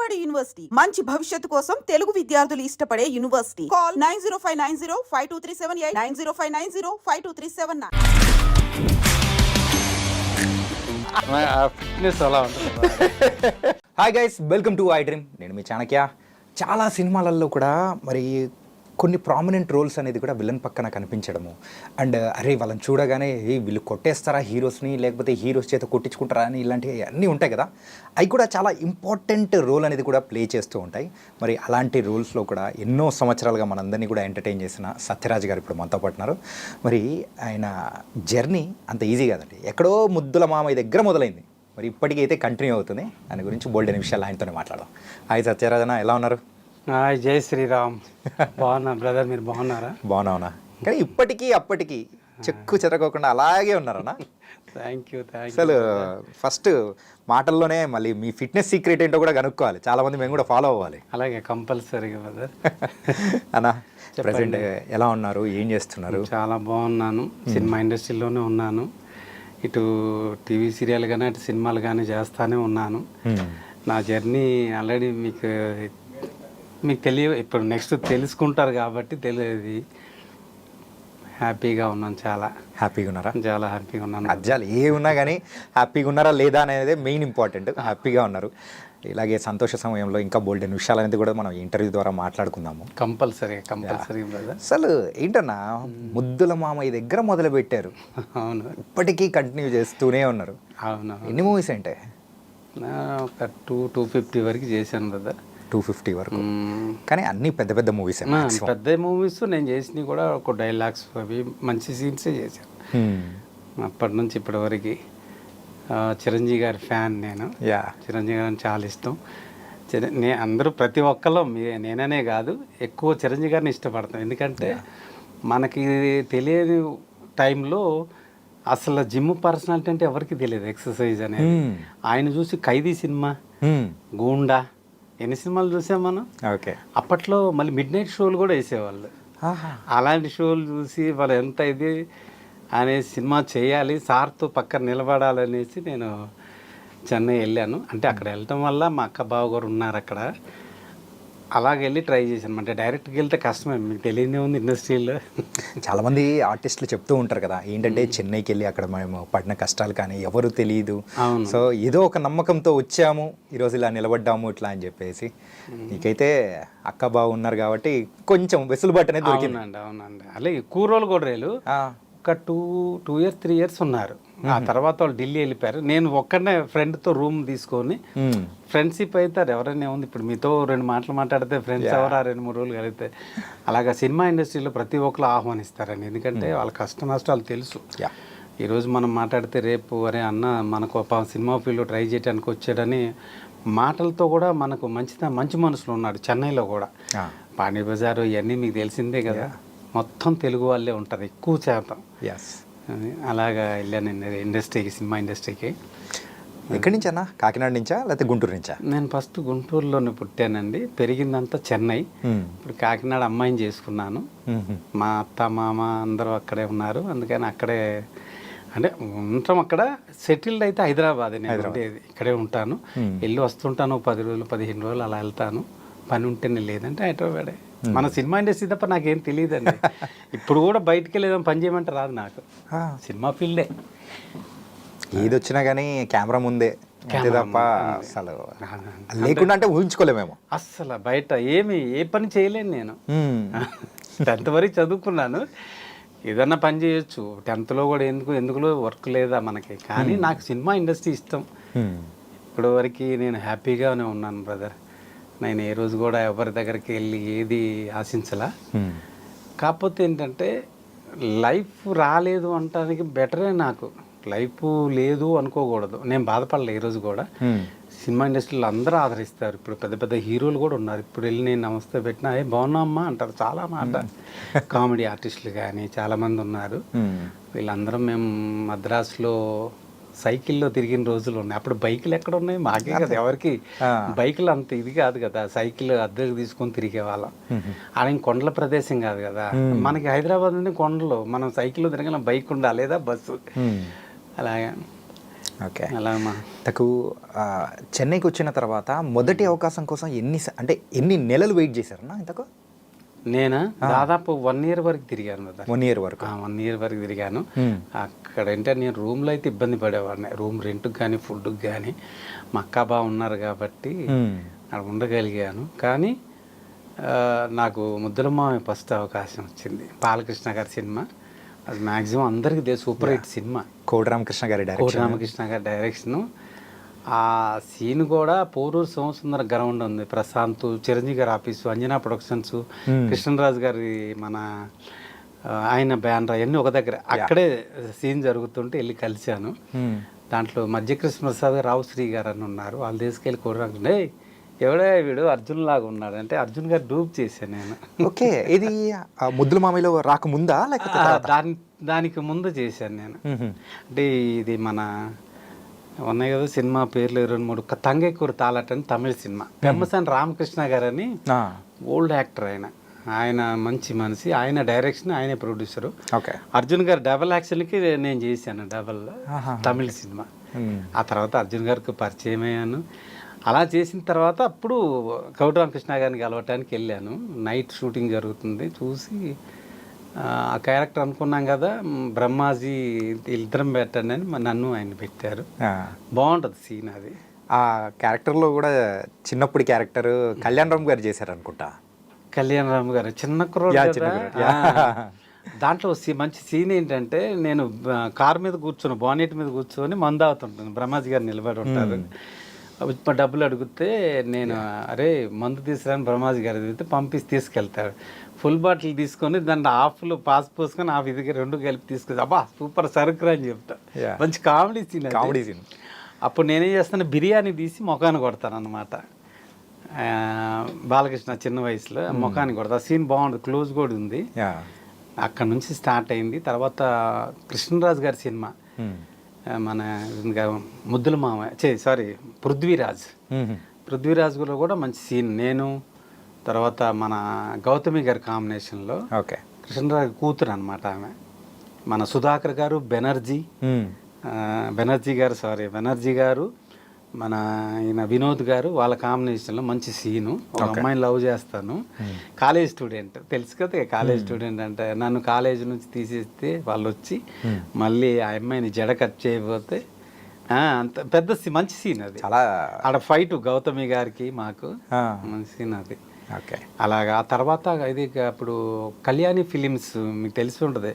Vijayawada university మంచి భవిష్యత్తు కోసం తెలుగు విద్యార్థులు ఇష్టపడే యూనివర్సిటీ. కాల్ 9059052378 9059052379. ఫిట్నెస్ అలా ఉంటుంది. Hi guys, welcome to I dream. నేను మీ చాణక్య. చాలా సినిమాలలో కూడా మరి కొన్ని ప్రామినెంట్ రోల్స్ అనేది కూడా విలన్ పక్కన కనిపించడము అండ్ అరే వాళ్ళని చూడగానే వీళ్ళు కొట్టేస్తారా హీరోస్ని, లేకపోతే హీరోస్ చేత కొట్టించుకుంటారా అని ఇలాంటివి అన్నీ ఉంటాయి కదా. అవి కూడా చాలా ఇంపార్టెంట్ రోల్ అనేది కూడా ప్లే చేస్తూ ఉంటాయి. మరి అలాంటి రోల్స్లో కూడా ఎన్నో సంవత్సరాలుగా మనందరినీ కూడా ఎంటర్టైన్ చేసిన సత్యరాజ్ గారు ఇప్పుడు మనతో పాటున్నారు. మరి ఆయన జర్నీ అంత ఈజీ కాదండి. ఎక్కడో ముద్దుల మామయ్య దగ్గర మొదలైంది, మరి ఇప్పటికైతే కంటిన్యూ అవుతుంది. దాని గురించి బోల్డ్ అనే విషయాలు ఆయనతోనే మాట్లాడదాం. హాయ్ సత్యరాజన, ఎలా ఉన్నారు? హాయ్, జై శ్రీరామ్. బాగున్నా బ్రదర్, మీరు బాగున్నారా? బాగున్నావునా? కానీ ఇప్పటికీ అప్పటికి చెక్కు చెరగకుండా అలాగే ఉన్నారన్నా. Thank you. అసలు ఫస్ట్ మాటల్లోనే మళ్ళీ మీ ఫిట్నెస్ సీక్రెట్ ఏంటో కూడా కనుక్కోవాలి. చాలామంది మేము కూడా ఫాలో అవ్వాలి. అలాగే కంపల్సరీగా బ్రదర్. అన్నా, ప్రెసెంట్ ఎలా ఉన్నారు, ఏం చేస్తున్నారు? చాలా బాగున్నాను. సినిమా ఇండస్ట్రీలోనే ఉన్నాను. ఇటు టీవీ సీరియల్ కానీ అటు సినిమాలు కానీ చేస్తానే ఉన్నాను. నా జర్నీ ఆల్రెడీ మీకు ఇప్పుడు నెక్స్ట్ తెలుసుకుంటారు కాబట్టి తెలియదు. హ్యాపీగా ఉన్నాను, చాలా హ్యాపీగా ఉన్నారా? చాలా హ్యాపీగా ఉన్నాను. అజ్జాలు ఏ ఉన్నా కానీ హ్యాపీగా ఉన్నారా లేదా అనేది మెయిన్ ఇంపార్టెంట్. హ్యాపీగా ఉన్నారు. ఇలాగే సంతోష సమయంలో ఇంకా బోల్డ్ అనే విషయాలు అనేది కూడా మనం ఇంటర్వ్యూ ద్వారా మాట్లాడుకుందాము. Compulsory brother. అసలు ఏంటన్నా, ముద్దుల మామయ్య దగ్గర మొదలు పెట్టారు, అవును, ఇప్పటికీ కంటిన్యూ చేస్తూనే ఉన్నారు. అవును. ఎన్ని మూవీస్ అంటే? ఒక 250 వరకు చేశాను బ్రదర్. 250 వరకు. కానీ అన్ని పెద్ద పెద్ద మూవీస్. పెద్ద మూవీస్ నేను చేసినవి కూడా ఒక డైలాగ్స్ అవి మంచి సీన్సే చేశాను. అప్పటి నుంచి ఇప్పటి వరకు చిరంజీవి గారి ఫ్యాన్ నేను. చిరంజీవి గారిని చాలా ఇష్టం. అందరూ ప్రతి ఒక్కళ్ళు నేననే కాదు, ఎక్కువ చిరంజీవి గారిని ఇష్టపడతాం. ఎందుకంటే మనకి తెలియని టైంలో అసలు జిమ్ పర్సనాలిటీ అంటే ఎవరికి తెలియదు, ఎక్సర్సైజ్ అనేది. ఆయన చూసి ఖైదీ సినిమా, గూండా, ఎన్ని సినిమాలు చూసాం మనం. ఓకే. అప్పట్లో మళ్ళీ మిడ్ నైట్ షోలు కూడా వేసేవాళ్ళు. అలాంటి షోలు చూసి వాళ్ళు ఎంత ఇది అనే సినిమా చేయాలి, సార్తో పక్కన నిలబడాలనేసి నేను చెన్నై వెళ్ళాను. అంటే అక్కడ వెళ్ళటం వల్ల మా అక్క బావ గారు ఉన్నారు అక్కడ. అలాగే వెళ్ళి ట్రై చేశాను. అంటే డైరెక్ట్గా వెళ్తే కష్టమే, మీకు తెలియదే ఉంది ఇండస్ట్రీలో. చాలామంది ఆర్టిస్టులు చెప్తూ ఉంటారు కదా, ఏంటంటే చెన్నైకి వెళ్ళి అక్కడ మేము పడిన కష్టాలు కానీ ఎవరు తెలియదు, సో ఏదో ఒక నమ్మకంతో వచ్చాము, ఈరోజు ఇలా నిలబడ్డాము ఇట్లా అని చెప్పేసి. నీకైతే అక్క బావ ఉన్నారు కాబట్టి కొంచెం వెసులుబాటు అనేది దొరికింది. అవునండి. అలాగే ఎక్కువ రోజులు కూడా రేలు ఒక 2 years 3 years ఉన్నారు. ఆ తర్వాత వాళ్ళు ఢిల్లీ వెళ్ళిపోయారు. నేను ఒక్కడనే ఫ్రెండ్తో రూమ్ తీసుకొని, ఫ్రెండ్షిప్ అవుతారు ఎవరైనా ఉంది. ఇప్పుడు మీతో 2 మాటలు మాట్లాడితే ఫ్రెండ్స్ ఎవరు 2-3 రోజులు కలిగితే. అలాగా సినిమా ఇండస్ట్రీలో ప్రతి ఒక్కరు ఆహ్వానిస్తారండి. ఎందుకంటే వాళ్ళ కష్ట నష్టాలు తెలుసు. ఈరోజు మనం మాట్లాడితే రేపు అరే అన్న మనకు సినిమా ఫీల్డ్ ట్రై చేయడానికి వచ్చాడని మాటలతో కూడా మనకు మంచి మనసులో ఉన్నాడు. చెన్నైలో కూడా పానీ బజారు ఇవన్నీ మీకు తెలిసిందే కదా, మొత్తం తెలుగు వాళ్ళే ఉంటారు ఎక్కువ శాతం. అలాగా వెళ్ళాను ఇండస్ట్రీకి, సినిమా ఇండస్ట్రీకి. ఎక్కడి నుంచి అన్న? కాకినాడ నుంచా లేకపోతే గుంటూరు నుంచా? నేను ఫస్ట్ గుంటూరులోనే పుట్టానండి, పెరిగిందంతా చెన్నై. ఇప్పుడు కాకినాడ అమ్మాయిని చేసుకున్నాను. మా అత్త మామ అందరూ అక్కడే ఉన్నారు, అందుకని అక్కడే అంటే ఉంటాం. అక్కడ సెటిల్డ్ అయితే హైదరాబాద్, నేను ఉండేది ఇక్కడే ఉంటాను. వెళ్ళి వస్తుంటాను, 10 రోజులు 15 రోజులు అలా వెళ్తాను. పని ఉంటేనే, లేదంటే హైదరాబాదే. మన సినిమా ఇండస్ట్రీ తప్ప నాకేం తెలియదండి. ఇప్పుడు కూడా బయటికి వెళ్ళేదాం పని చేయమంటే రాదు నాకు, సినిమా ఫీల్డే. ఏది వచ్చినా కానీ కెమెరా ముందే తప్ప అసలు లేకుండా అంటే ఊహించుకోలేమేమో. అస్సలు బయట ఏ పని చేయలేను నేను. 10th వరకు చదువుకున్నాను, ఏదన్నా పని చేయొచ్చు. 10thలో కూడా ఎందుకులో వర్క్ లేదా మనకి. కానీ నాకు సినిమా ఇండస్ట్రీ ఇష్టం. ఇప్పుడు వరకు నేను హ్యాపీగానే ఉన్నాను బ్రదర్. నేను ఏ రోజు కూడా ఎవరి దగ్గరికి వెళ్ళి ఏది ఆశించలా. కాకపోతే ఏంటంటే లైఫ్ రాలేదు అంటానికి బెటరే. నాకు లైఫ్ లేదు అనుకోకూడదు. నేను బాధపడలే ఈ రోజు కూడా. సినిమా ఇండస్ట్రీలో అందరూ ఆదరిస్తారు. ఇప్పుడు పెద్ద పెద్ద హీరోలు కూడా ఉన్నారు. ఇప్పుడు వెళ్ళి నేను నమస్తే పెట్టినా బాగున్నా అమ్మా అంటారు చాలా మాట. కామెడీ ఆర్టిస్టులు కానీ చాలామంది ఉన్నారు. వీళ్ళందరం మేము మద్రాసులో సైకిల్లో తిరిగిన రోజులు ఉన్నాయి. అప్పుడు బైకులు ఎక్కడ ఉన్నాయి, మాకే కదా, ఎవరికి బైకులు అంత ఇది కాదు కదా. సైకిల్ అద్దెకు తీసుకొని తిరిగే వాళ్ళం. ఆడ కొండల ప్రదేశం కాదు కదా మనకి. హైదరాబాద్ నుండి కొండలు, మనం సైకిల్లో తిరగల బైక్ ఉండాలి లేదా బస్సు. అలాగే ఓకే. అలా నాకు చెన్నైకి వచ్చిన తర్వాత మొదటి అవకాశం కోసం ఎన్ని నెలలు వెయిట్ చేశారన్నా ఇంతకు? నేను దాదాపు 1 year వరకు తిరిగాను కదా. 1 year వరకు. 1 year వరకు తిరిగాను. అక్కడ అంటే నేను రూమ్లో అయితే ఇబ్బంది పడేవాడిని. రూమ్ రెంట్కి కానీ ఫుడ్కి కానీ మా అక్క బావ ఉన్నారు కాబట్టి అక్కడ ఉండగలిగాను. కానీ నాకు ముద్దులమ్మ ఫస్ట్ అవకాశం వచ్చింది. బాలకృష్ణ గారి సినిమా, అది మ్యాక్సిమం అందరికీ సూపర్ హిట్ సినిమా. కోడి రామకృష్ణ గారి డైరెక్షను. ఆ సీన్ కూడా పోరూరు సోమసుందర గ్రౌండ్ ఉంది, ప్రశాంత్, చిరంజీవి గారి ఆఫీసు, అంజనా ప్రొడక్షన్స్, కృష్ణరాజు గారి మన ఆయన బ్యానర్ అవన్నీ ఒక దగ్గర. అక్కడే సీన్ జరుగుతుంటే వెళ్ళి కలిశాను. దాంట్లో మధ్యకృష్ణ ప్రసాద్ గారు, రావుశ్రీ గారు అని ఉన్నారు. వాళ్ళు తీసుకెళ్ళి కోరాకుంటే ఎవడే వీడు అర్జున్ లాగా ఉన్నాడు అంటే అర్జున్ గారు డూప్ చేశాను నేను. ఓకే. ఇది ముద్దుల మామిలో రాకముందా లేకపోతే దానికి ముందు చేశాను నేను. అంటే ఇది మన ఉన్నాయి కదా సినిమా పేర్లు 2-3, తంగెక్కూరు తాలాట అని తమిళ సినిమా. పెమ్మసాని రామకృష్ణ గారు అని ఓల్డ్ యాక్టర్, ఆయన మంచి మనిషి, ఆయన డైరెక్షన్, ఆయనే ప్రొడ్యూసరు. ఓకే. అర్జున్ గారు డబల్ యాక్షన్కి నేను చేశాను, డబల్ తమిళ సినిమా. ఆ తర్వాత అర్జున్ గారికి పరిచయం అయ్యాను. అలా చేసిన తర్వాత అప్పుడు కోడి రామకృష్ణ గారిని కలవటానికి వెళ్ళాను. నైట్ షూటింగ్ జరుగుతుంది, చూసి ఆ క్యారెక్టర్ అనుకున్నాం కదా, బ్రహ్మాజీ ఇద్దరం పెట్టండి అని నన్ను ఆయన పెట్టారు. బాగుంటుంది సీన్ అది. ఆ క్యారెక్టర్లో కూడా చిన్నప్పుడు క్యారెక్టర్ కళ్యాణరామ్ గారు చేశారు అనుకుంటా. కళ్యాణరామ్ గారు చిన్న కుర్రోడు. దాంట్లో మంచి సీన్ ఏంటంటే, నేను కార్ మీద కూర్చొని బానెట్ మీద కూర్చొని మందు అవుతుంటాను, బ్రహ్మాజీ గారు నిలబడి ఉంటారు. డబ్బులు అడిగితే నేను అరే మందు తీసుకురాని బ్రహ్మాజీ గారు అడిగితే పంపిస్తే తీసుకెళ్తాడు. ఫుల్ బాటిల్ తీసుకొని దాంట్లో హాఫ్లో పాస్ పోసుకొని హాఫ్ ఇది 2 కలిపి తీసుకొని అబ్బా సూపర్ సరుకురా అని చెప్తా. మంచి కామెడీ సీన్. అప్పుడు నేనేం చేస్తాను, బిర్యానీ తీసి ముఖాన్ని కొడతాను అనమాట. బాలకృష్ణ చిన్న వయసులో ముఖాన్ని కొడతా. సీన్ బాగుంటుంది, క్లోజ్ కూడా ఉంది. అక్కడ నుంచి స్టార్ట్ అయింది. తర్వాత కృష్ణరాజు గారి సినిమా, మన ముద్దుల మామ, పృథ్వీరాజ్ కూడా కూడా మంచి సీన్. నేను తర్వాత మన గౌతమి గారి కాంబినేషన్లో. ఓకే. కృష్ణరాజు కూతురు అనమాట ఆమె. మన సుధాకర్ గారు, బెనర్జీ గారు, మన ఈయన వినోద్ గారు, వాళ్ళ కాంబినేషన్లో మంచి సీను. ఒక అమ్మాయిని లవ్ చేస్తాను, కాలేజ్ స్టూడెంట్, తెలుసు కదా కాలేజ్ స్టూడెంట్ అంటే. నన్ను కాలేజ్ నుంచి తీసేస్తే వాళ్ళు వచ్చి మళ్ళీ ఆ అమ్మాయిని జడ కట్ చేయకపోతే అంత పెద్ద మంచి సీన్ అది. చాలా ఆడ ఫైట్ గౌతమి గారికి మాకు మంచి సీన్ అది. ఓకే. అలాగా ఆ తర్వాత ఇది అప్పుడు కళ్యాణి ఫిలిమ్స్ మీకు తెలిసి ఉంటుంది,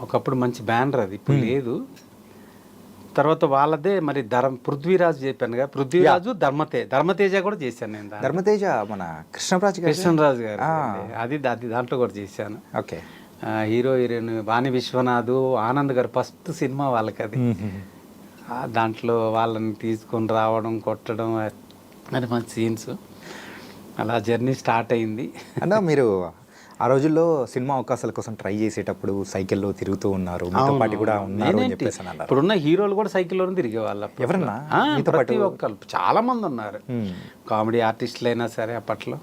ఒకప్పుడు మంచి బ్యానర్ అది, ఇప్పుడు లేదు. తర్వాత వాళ్ళదే మరి పృథ్వీరాజు చెప్పాను కదా, పృథ్వీరాజు, ధర్మతేజ కూడా చేశాను నేను. ధర్మతేజ మన కృష్ణరాజు గారు, అది దాంట్లో కూడా చేశాను. ఓకే. హీరో హీరోయిన్ వాణి విశ్వనాథ్, ఆనంద్ గారు ఫస్ట్ సినిమా వాళ్ళకి అది. దాంట్లో వాళ్ళని తీసుకొని రావడం, కొట్టడం, అది మంచి సీన్స్. అలా జర్నీ స్టార్ట్ అయింది. అన్న మీరు ఆ రోజుల్లో సినిమా అవకాశాల కోసం ట్రై చేసేటప్పుడు సైకిల్లో తిరుగుతూ ఉన్నారు, మీతో పాటు కూడా ఉన్నారు అని చెప్పేసి అన్నారు. ఇప్పుడున్న హీరోలు కూడా సైకిల్లోనే తిరిగే వాళ్ళు. ఎవరన్నా? ప్రతి ఒక్కరు చాలా మంది ఉన్నారు, కామెడీ ఆర్టిస్టులు అయినా సరే. అప్పట్లో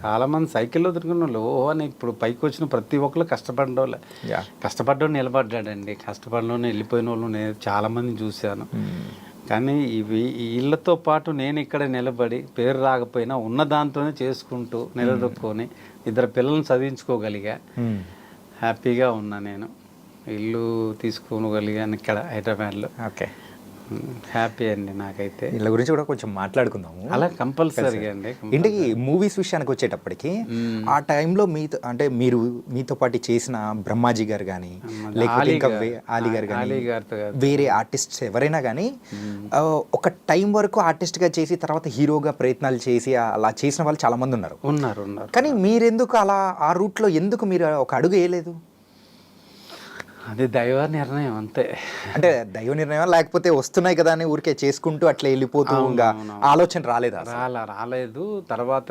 చాలా మంది సైకిల్లో తిరిగిన వాళ్ళు. అని ఇప్పుడు పైకి వచ్చిన ప్రతి ఒక్కరు కష్టపడిన వాళ్ళే. కష్టపడ్డోడు నిలబడ్డాడండి, కష్టపడిన వెళ్ళిపోయిన వాళ్ళు నేను చాలా మందిని చూశాను. కానీ వీళ్ళతో పాటు నేను ఇక్కడ నిలబడి పేరు రాకపోయినా ఉన్న దాంతోనే చేసుకుంటూ నిలదొక్కుని 2 పిల్లల్ని చదివించుకోగలిగా, హ్యాపీగా ఉన్నా. నేను ఇల్లు తీసుకోగలిగాను ఇక్కడ హైదరాబాద్లో. ఓకే. హ్యాపీ అండి నాకైతే. వీళ్ళ గురించి కూడా కొంచెం మాట్లాడుకుందాము. అలా కంపల్సరీగా అండి. ఇంటికి మూవీస్ విషయానికి వచ్చేటప్పటికి ఆ టైంలో మీతో పాటు చేసిన బ్రహ్మాజీ గారు కానీ, లేకపోతే ఇంకా ఆలీ గారు కానీ, వేరే ఆర్టిస్ట్స్ ఎవరైనా కానీ ఒక టైం వరకు ఆర్టిస్ట్గా చేసి తర్వాత హీరోగా ప్రయత్నాలు చేసి అలా చేసిన వాళ్ళు చాలా మంది ఉన్నారు. కానీ మీరెందుకు అలా ఆ రూట్లో ఎందుకు మీరు ఒక అడుగు వేయలేదు? అది దైవ నిర్ణయం అంతే. అంటే దైవ నిర్ణయం లేకపోతే వస్తున్నాయి కదా అని ఊరికే చేసుకుంటూ అట్లా వెళ్ళిపోతూ ఆలోచన రాలేదు. తర్వాత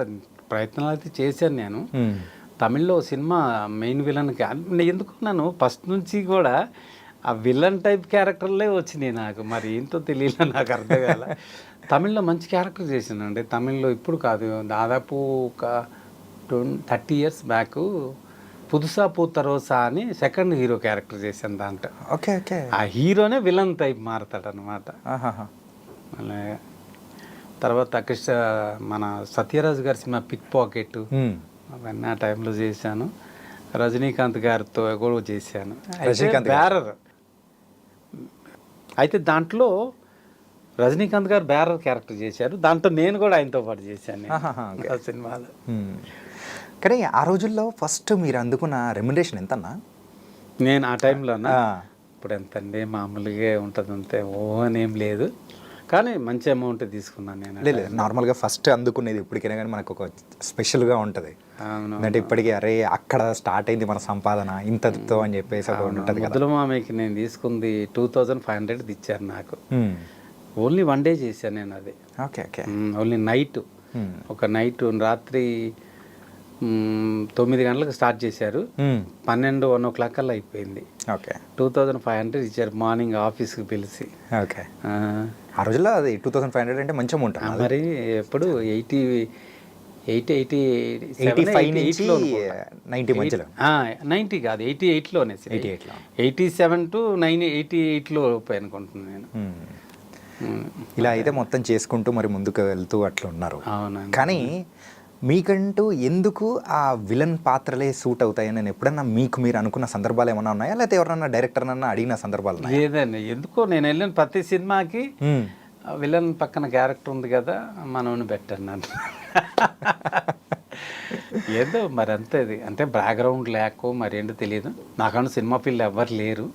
ప్రయత్నాలు అయితే చేశాను నేను. తమిళ్లో సినిమా మెయిన్ విలన్కి ఎందుకు నన్ను ఫస్ట్ నుంచి కూడా ఆ విలన్ టైప్ క్యారెక్టర్లే వచ్చినాయి నాకు. మరి ఏంటో తెలియలే, నాకు అర్థం కాల. తమిళ్లో మంచి క్యారెక్టర్ చేశానండి. తమిళ్లో ఇప్పుడు కాదు, దాదాపు ఒక 30 years బ్యాక్ పుదుసా పూతరోసా అని సెకండ్ హీరో క్యారెక్టర్ చేశాను దాంట్లో. Okay okay. ఆ హీరోనే విలన్ టైప్ మారుతాడు అనమాట. మళ్ళీ తర్వాత మన సత్యరాజు గారి సినిమా పిక్ పాకెట్ అవన్నీ ఆ టైంలో చేశాను. రజనీకాంత్ గారితో కూడా చేశాను. బ్యారర్ అయితే దాంట్లో రజనీకాంత్ గారు బ్యారర్ క్యారెక్టర్ చేశారు. దాంట్లో నేను కూడా ఆయనతో పాటు చేశాను ఆ సినిమాలో. కానీ ఆ రోజుల్లో ఫస్ట్ మీరు అందుకున్న రెమ్యునరేషన్ ఎంతన్నా? నేను ఆ టైంలోనా, ఇప్పుడు ఎంతండి మామూలుగా ఉంటుంది అంతే, ఓనేం లేదు, కానీ మంచి అమౌంట్ తీసుకున్నాను నేను. లేదు నార్మల్గా ఫస్ట్ అందుకునేది ఇప్పటికైనా కానీ మనకు ఒక స్పెషల్గా ఉంటుంది. అంటే ఇప్పటికీ అరే అక్కడ స్టార్ట్ అయింది మన సంపాదన ఇంతతో అని చెప్పేసి ఉంటుంది. మొదలు మామయ్యకి నేను తీసుకుంది 2500 ఇచ్చారు నాకు. ఓన్లీ 1 డే చేశాను నేను అది. Okay okay. ఓన్లీ నైట్, ఒక నైట్ రాత్రి 9 గంటలకు స్టార్ట్ చేశారు, 12-1 o'clock కల్లా అయిపోయింది. ఓకే. 2500 ఇచ్చారు మార్నింగ్ ఆఫీస్కి పిలిచి. ఓకే. ఆ రోజుల్లో అది 2500 అంటే మంచి అమౌంట్. మరి ఎప్పుడు 85 నుంచి 90 మధ్యలో, 90 కాదు 88లోనే, 87 to 88లో రూపాయి అనుకుంటున్నాను నేను. ఇలా అయితే మొత్తం చేసుకుంటూ మరి ముందుకు వెళ్తూ అట్లా ఉన్నారు. అవునండి. కానీ మీకంటూ ఎందుకు ఆ విలన్ పాత్రలే సూట్ అవుతాయని నేను ఎప్పుడన్నా మీకు మీరు అనుకున్న సందర్భాలు ఏమన్నా ఉన్నాయా, లేకపోతే ఎవరన్నా డైరెక్టర్ అన్నా అడిగిన సందర్భాలు? లేదండి, ఎందుకో నేను వెళ్ళిన ప్రతి సినిమాకి విలన్ పక్కన క్యారెక్టర్ ఉంది కదా మనోని బెటర్ నన్ను. ఏదో మరి అంతే, అంటే బ్యాక్గ్రౌండ్ లేకో మరి ఏంటో తెలియదు. నాకంటూ సినిమా పిల్లలు ఎవ్వరు లేరు.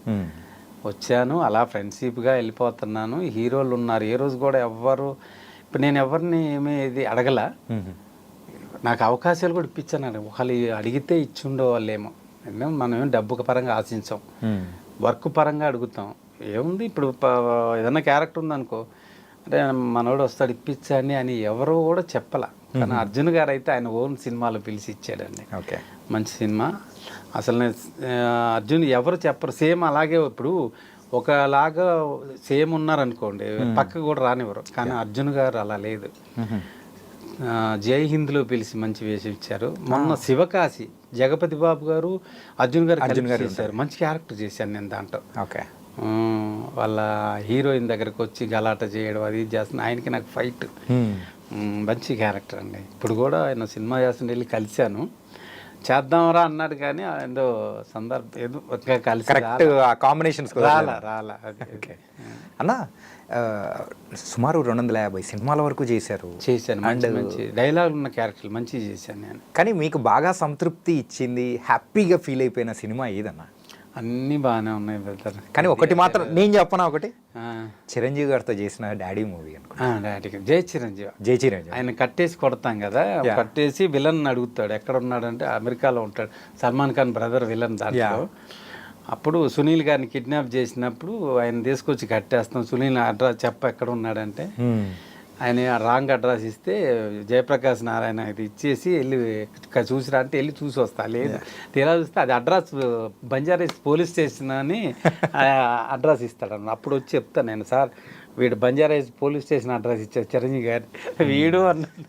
వచ్చాను అలా ఫ్రెండ్షిప్గా వెళ్ళిపోతున్నాను. హీరోలు ఉన్నారు, ఏ రోజు కూడా ఎవ్వరు, ఇప్పుడు నేను ఎవరిని ఏమీ అడగల. నాకు అవకాశాలు కూడా ఇప్పించాను. ఒకళ్ళు అడిగితే ఇచ్చి ఉండేవాళ్ళేమో. మనం ఏం డబ్బు పరంగా ఆశించాం, వర్క్ పరంగా అడుగుతాం. ఏముంది ఇప్పుడు ఏదన్నా క్యారెక్టర్ ఉందనుకో, అంటే మనోడు వస్తాడు ఇప్పించండి అని ఎవరు కూడా చెప్పాల. కానీ అర్జున్ గారు అయితే ఆయన ఓన్ సినిమాలో పిలిచి ఇచ్చాడండి. ఓకే, మంచి సినిమా. అసలు నేను అర్జున్ ఎవరు చెప్పరు. సేమ్ అలాగే ఇప్పుడు ఒకలాగా సేమ్ ఉన్నారనుకోండి పక్కకు కూడా రానివ్వరు. కానీ అర్జున్ గారు అలా లేదు. జై హింద్లో పిలిచి మంచి వేషం ఇచ్చారు. మొన్న శివకాశి జగపతి బాబు గారు అర్జున్ గారు చేశారు. మంచి క్యారెక్టర్ చేశాను నేను దాంట్లో. ఓకే. వాళ్ళ హీరోయిన్ దగ్గరకు వచ్చి గలాట చేయడం అది చేస్తున్న ఆయనకి నాకు ఫైట్. మంచి క్యారెక్టర్ అండి. ఇప్పుడు కూడా ఆయన సినిమా చేస్తుంటే వెళ్ళి కలిశాను, చేద్దాంరా అన్నాడు కానీ ఏదో సందర్భం ఏదో కలిసి కాంబినేషన్స్ రాలా. అన్న సుమారు 250 సినిమాల వరకు చేశాను. మంచి డైలాగ్ ఉన్న క్యారెక్టర్లు మంచిగా చేశాను నేను. కానీ మీకు బాగా సంతృప్తి ఇచ్చింది, హ్యాపీగా ఫీల్ అయిపోయిన సినిమా ఏదన్నా? అన్నీ బాగానే ఉన్నాయి బ్రదర్. కానీ ఒకటి మాత్రం నేను చెప్పనా, ఒకటి చిరంజీవి గారితో చేసిన డాడీ మూవీ అనుకో. డాడీ జై చిరంజీవి. ఆయన కట్టేసి కొడతాం కదా, కట్టేసి విలన్ అడుగుతాడు ఎక్కడ ఉన్నాడంటే అమెరికాలో ఉంటాడు. సల్మాన్ ఖాన్ బ్రదర్ విలన్ దాంట్లో. అప్పుడు సునీల్ గారిని కిడ్నాప్ చేసినప్పుడు ఆయన తీసుకొచ్చి కట్టేస్తాం. సునీల్ అడ్రస్ ఎక్కడ ఉన్నాడంటే ఆయన రాంగ్ అడ్రస్ ఇస్తే జయప్రకాష్ నారాయణ ఇది ఇచ్చేసి వెళ్ళి చూసిరా అంటే వెళ్ళి చూసి వస్తా. లేదు తీరా చూస్తే అది అడ్రస్ బంజారాస్ పోలీస్ స్టేషన్ అని అడ్రస్ ఇస్తాడు. అప్పుడు వచ్చి చెప్తాను నేను, సార్ వీడు బంజారాస్ పోలీస్ స్టేషన్ అడ్రస్ ఇచ్చారు చిరంజీవి గారి. వీడు అన్నాను.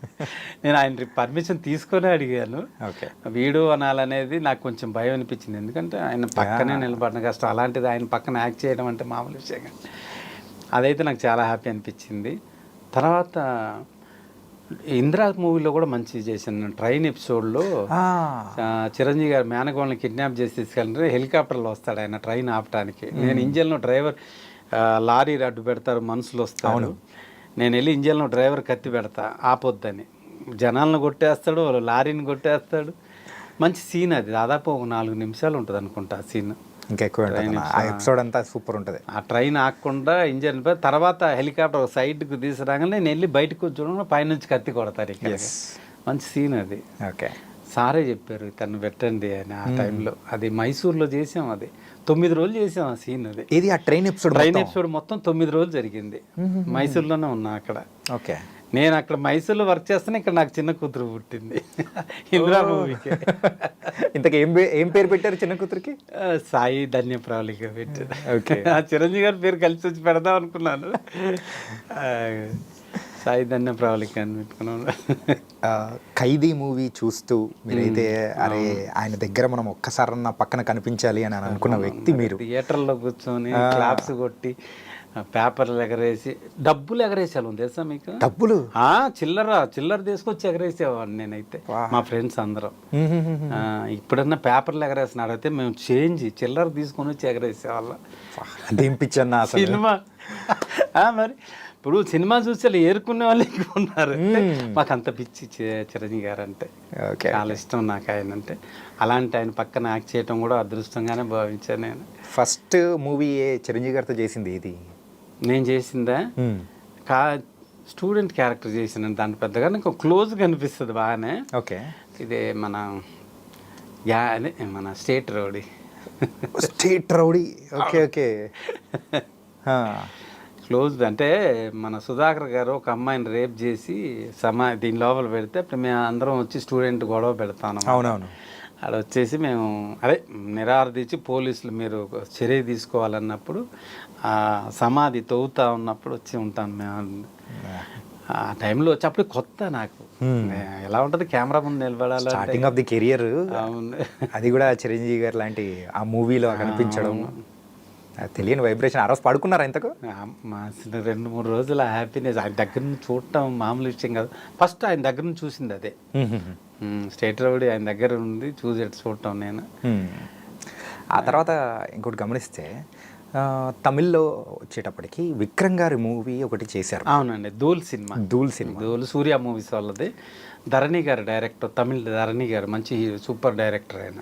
నేను ఆయన పర్మిషన్ తీసుకొని అడిగాను. వీడు అనాలనేది నాకు కొంచెం భయం అనిపించింది, ఎందుకంటే ఆయన పక్కనే నిలబడిన కష్టం. అలాంటిది ఆయన పక్కన యాక్ట్ చేయడం అంటే మామూలు విషయం కాదు. అదైతే నాకు చాలా హ్యాపీ అనిపించింది. తర్వాత ఇందిరా మూవీలో కూడా మంచి చేశాను. ట్రైన్ ఎపిసోడ్లో చిరంజీవి గారు మేనగోళ్ళని కిడ్నాప్ చేసి తీసుకెళ్ళి హెలికాప్టర్లో వస్తాడు ఆయన ట్రైన్ ఆపడానికి. నేను ఇంజన్లో డ్రైవర్ లారీ అడ్డు పెడతారు, మనుషులు వస్తాను, నేను వెళ్ళి ఇంజన్లో డ్రైవర్ కత్తి పెడతా ఆపొద్దని. జనాలను కొట్టేస్తాడు, లారీని కొట్టేస్తాడు. మంచి సీన్ అది. దాదాపు ఒక 4 నిమిషాలు ఉంటుంది అనుకుంటా ఆ సీన్. ఇంకా ఎక్కువ ఎపిసోడ్ అంతా సూపర్ ఉంటుంది. ఆ ట్రైన్ ఆగకుండా ఇంజన్ తర్వాత హెలికాప్టర్ సైడ్కి తీసుకురాగానే నేను వెళ్ళి బయటకు చూడడం పైనుంచి కత్తి కొడతారు. ఇక్కడ మంచి సీన్ అది. ఓకే, సారే చెప్పారు తను పెట్టండి అని. ఆ టైంలో అది మైసూర్లో చేసాం. అది 9 రోజులు చేసాం ఆ సీన్. అది ఇది ఆ ట్రైన్ ఎపిసోడ్ మొత్తం 9 రోజులు జరిగింది. మైసూర్లోనే ఉన్నా అక్కడ. ఓకే, నేను అక్కడ మైసూర్లో వర్క్ చేస్తాను, ఇక్కడ నాకు చిన్న కూతురు పుట్టింది ఇందిరా మూవీకి. ఇంతకు ఏం పేరు పెట్టారు చిన్న కూతురికి? సాయి ధన్యప్రావళిక పెట్టారు. ఓకే, చిరంజీవి గారి పేరు కలిసి వచ్చి పెడదాం అనుకున్నాను. సాయి ధన్య ప్రవళిక అని పెట్టుకున్నాను. ఖైదీ మూవీ చూస్తూ మీరైతే అరే ఆయన దగ్గర మనం ఒక్కసారన్నా పక్కన కనిపించాలి అని అనుకున్న వ్యక్తి మీరు. థియేటర్లో కూర్చొని క్లాప్స్ కొట్టి పేపర్లు ఎగరేసి డబ్బులు ఎగరేసాను తెలుసా మీకు? డబ్బులు చిల్లర తీసుకొచ్చి ఎగరేసేవాడిని నేనైతే, మా ఫ్రెండ్స్ అందరం. ఇప్పుడన్నా పేపర్లు ఎగరేసినాడు అయితే మేము చిల్లర తీసుకొని వచ్చి ఎగరేసేవాళ్ళం. దింపించన్నా సినిమా మరి ఇప్పుడు సినిమా చూసి అలా ఏరుకునే వాళ్ళు ఎక్కువ ఉన్నారు. మాకు అంత పిచ్చి చిరంజీవి గారు అంటే చాలా ఇష్టం నాకు ఆయన అంటే. అలాంటి ఆయన పక్కన యాక్ట్ చేయడం కూడా అదృష్టంగానే భావించాను నేను. ఫస్ట్ మూవీ చిరంజీవి గారితో చేసింది ఇది నేను చేసిందా? స్టూడెంట్ క్యారెక్టర్ చేసిన దాంట్లో పెద్దగా నాకు క్లోజ్గా అనిపిస్తుంది బాగానే. ఓకే, ఇదే మన state rowdy. Okay okay. Close అంటే మన సుధాకర్ గారు ఒక అమ్మాయిని రేప్ చేసి దీని లోపల పెడితే అప్పుడు మేము అందరం వచ్చి స్టూడెంట్ గొడవ పెడతాను. అవునవును. అక్కడ వచ్చేసి మేము నిరాదీచి పోలీసులు మీరు చర్య తీసుకోవాలన్నప్పుడు సమాధి తవ్వుతా ఉన్నప్పుడు వచ్చి ఉంటాను మేము. ఆ టైంలో వచ్చి అప్పుడు కొత్త నాకు ఎలా ఉంటుంది కెమెరా ముందు నిలబడాలి, స్టార్టింగ్ ఆఫ్ ది కెరియర్. అది కూడా చిరంజీవి గారు లాంటి ఆ మూవీలో కనిపించడం తెలియని వైబ్రేషన్. ఆ రోజు పడుకున్నారా ఇంతకు? 2-3 రోజుల హ్యాపీనెస్. ఆయన దగ్గర నుంచి చూడటం మామూలు విషయం కాదు. ఫస్ట్ ఆయన దగ్గర నుంచి చూసింది అదే. స్టేట్ రౌడీ ఆయన దగ్గర ఉంది చూడటం నేను. ఆ తర్వాత ఇంకోటి గమనిస్తే తమిళ్లో వచ్చేటప్పటికి విక్రమ్ గారి మూవీ ఒకటి చేశారు. అవునండి, ధూల్ సినిమా సూర్య మూవీస్ వాళ్ళది. ధరణి గారు డైరెక్టర్, తమిళ్ ధరణి గారు మంచి సూపర్ డైరెక్టర్ ఆయన.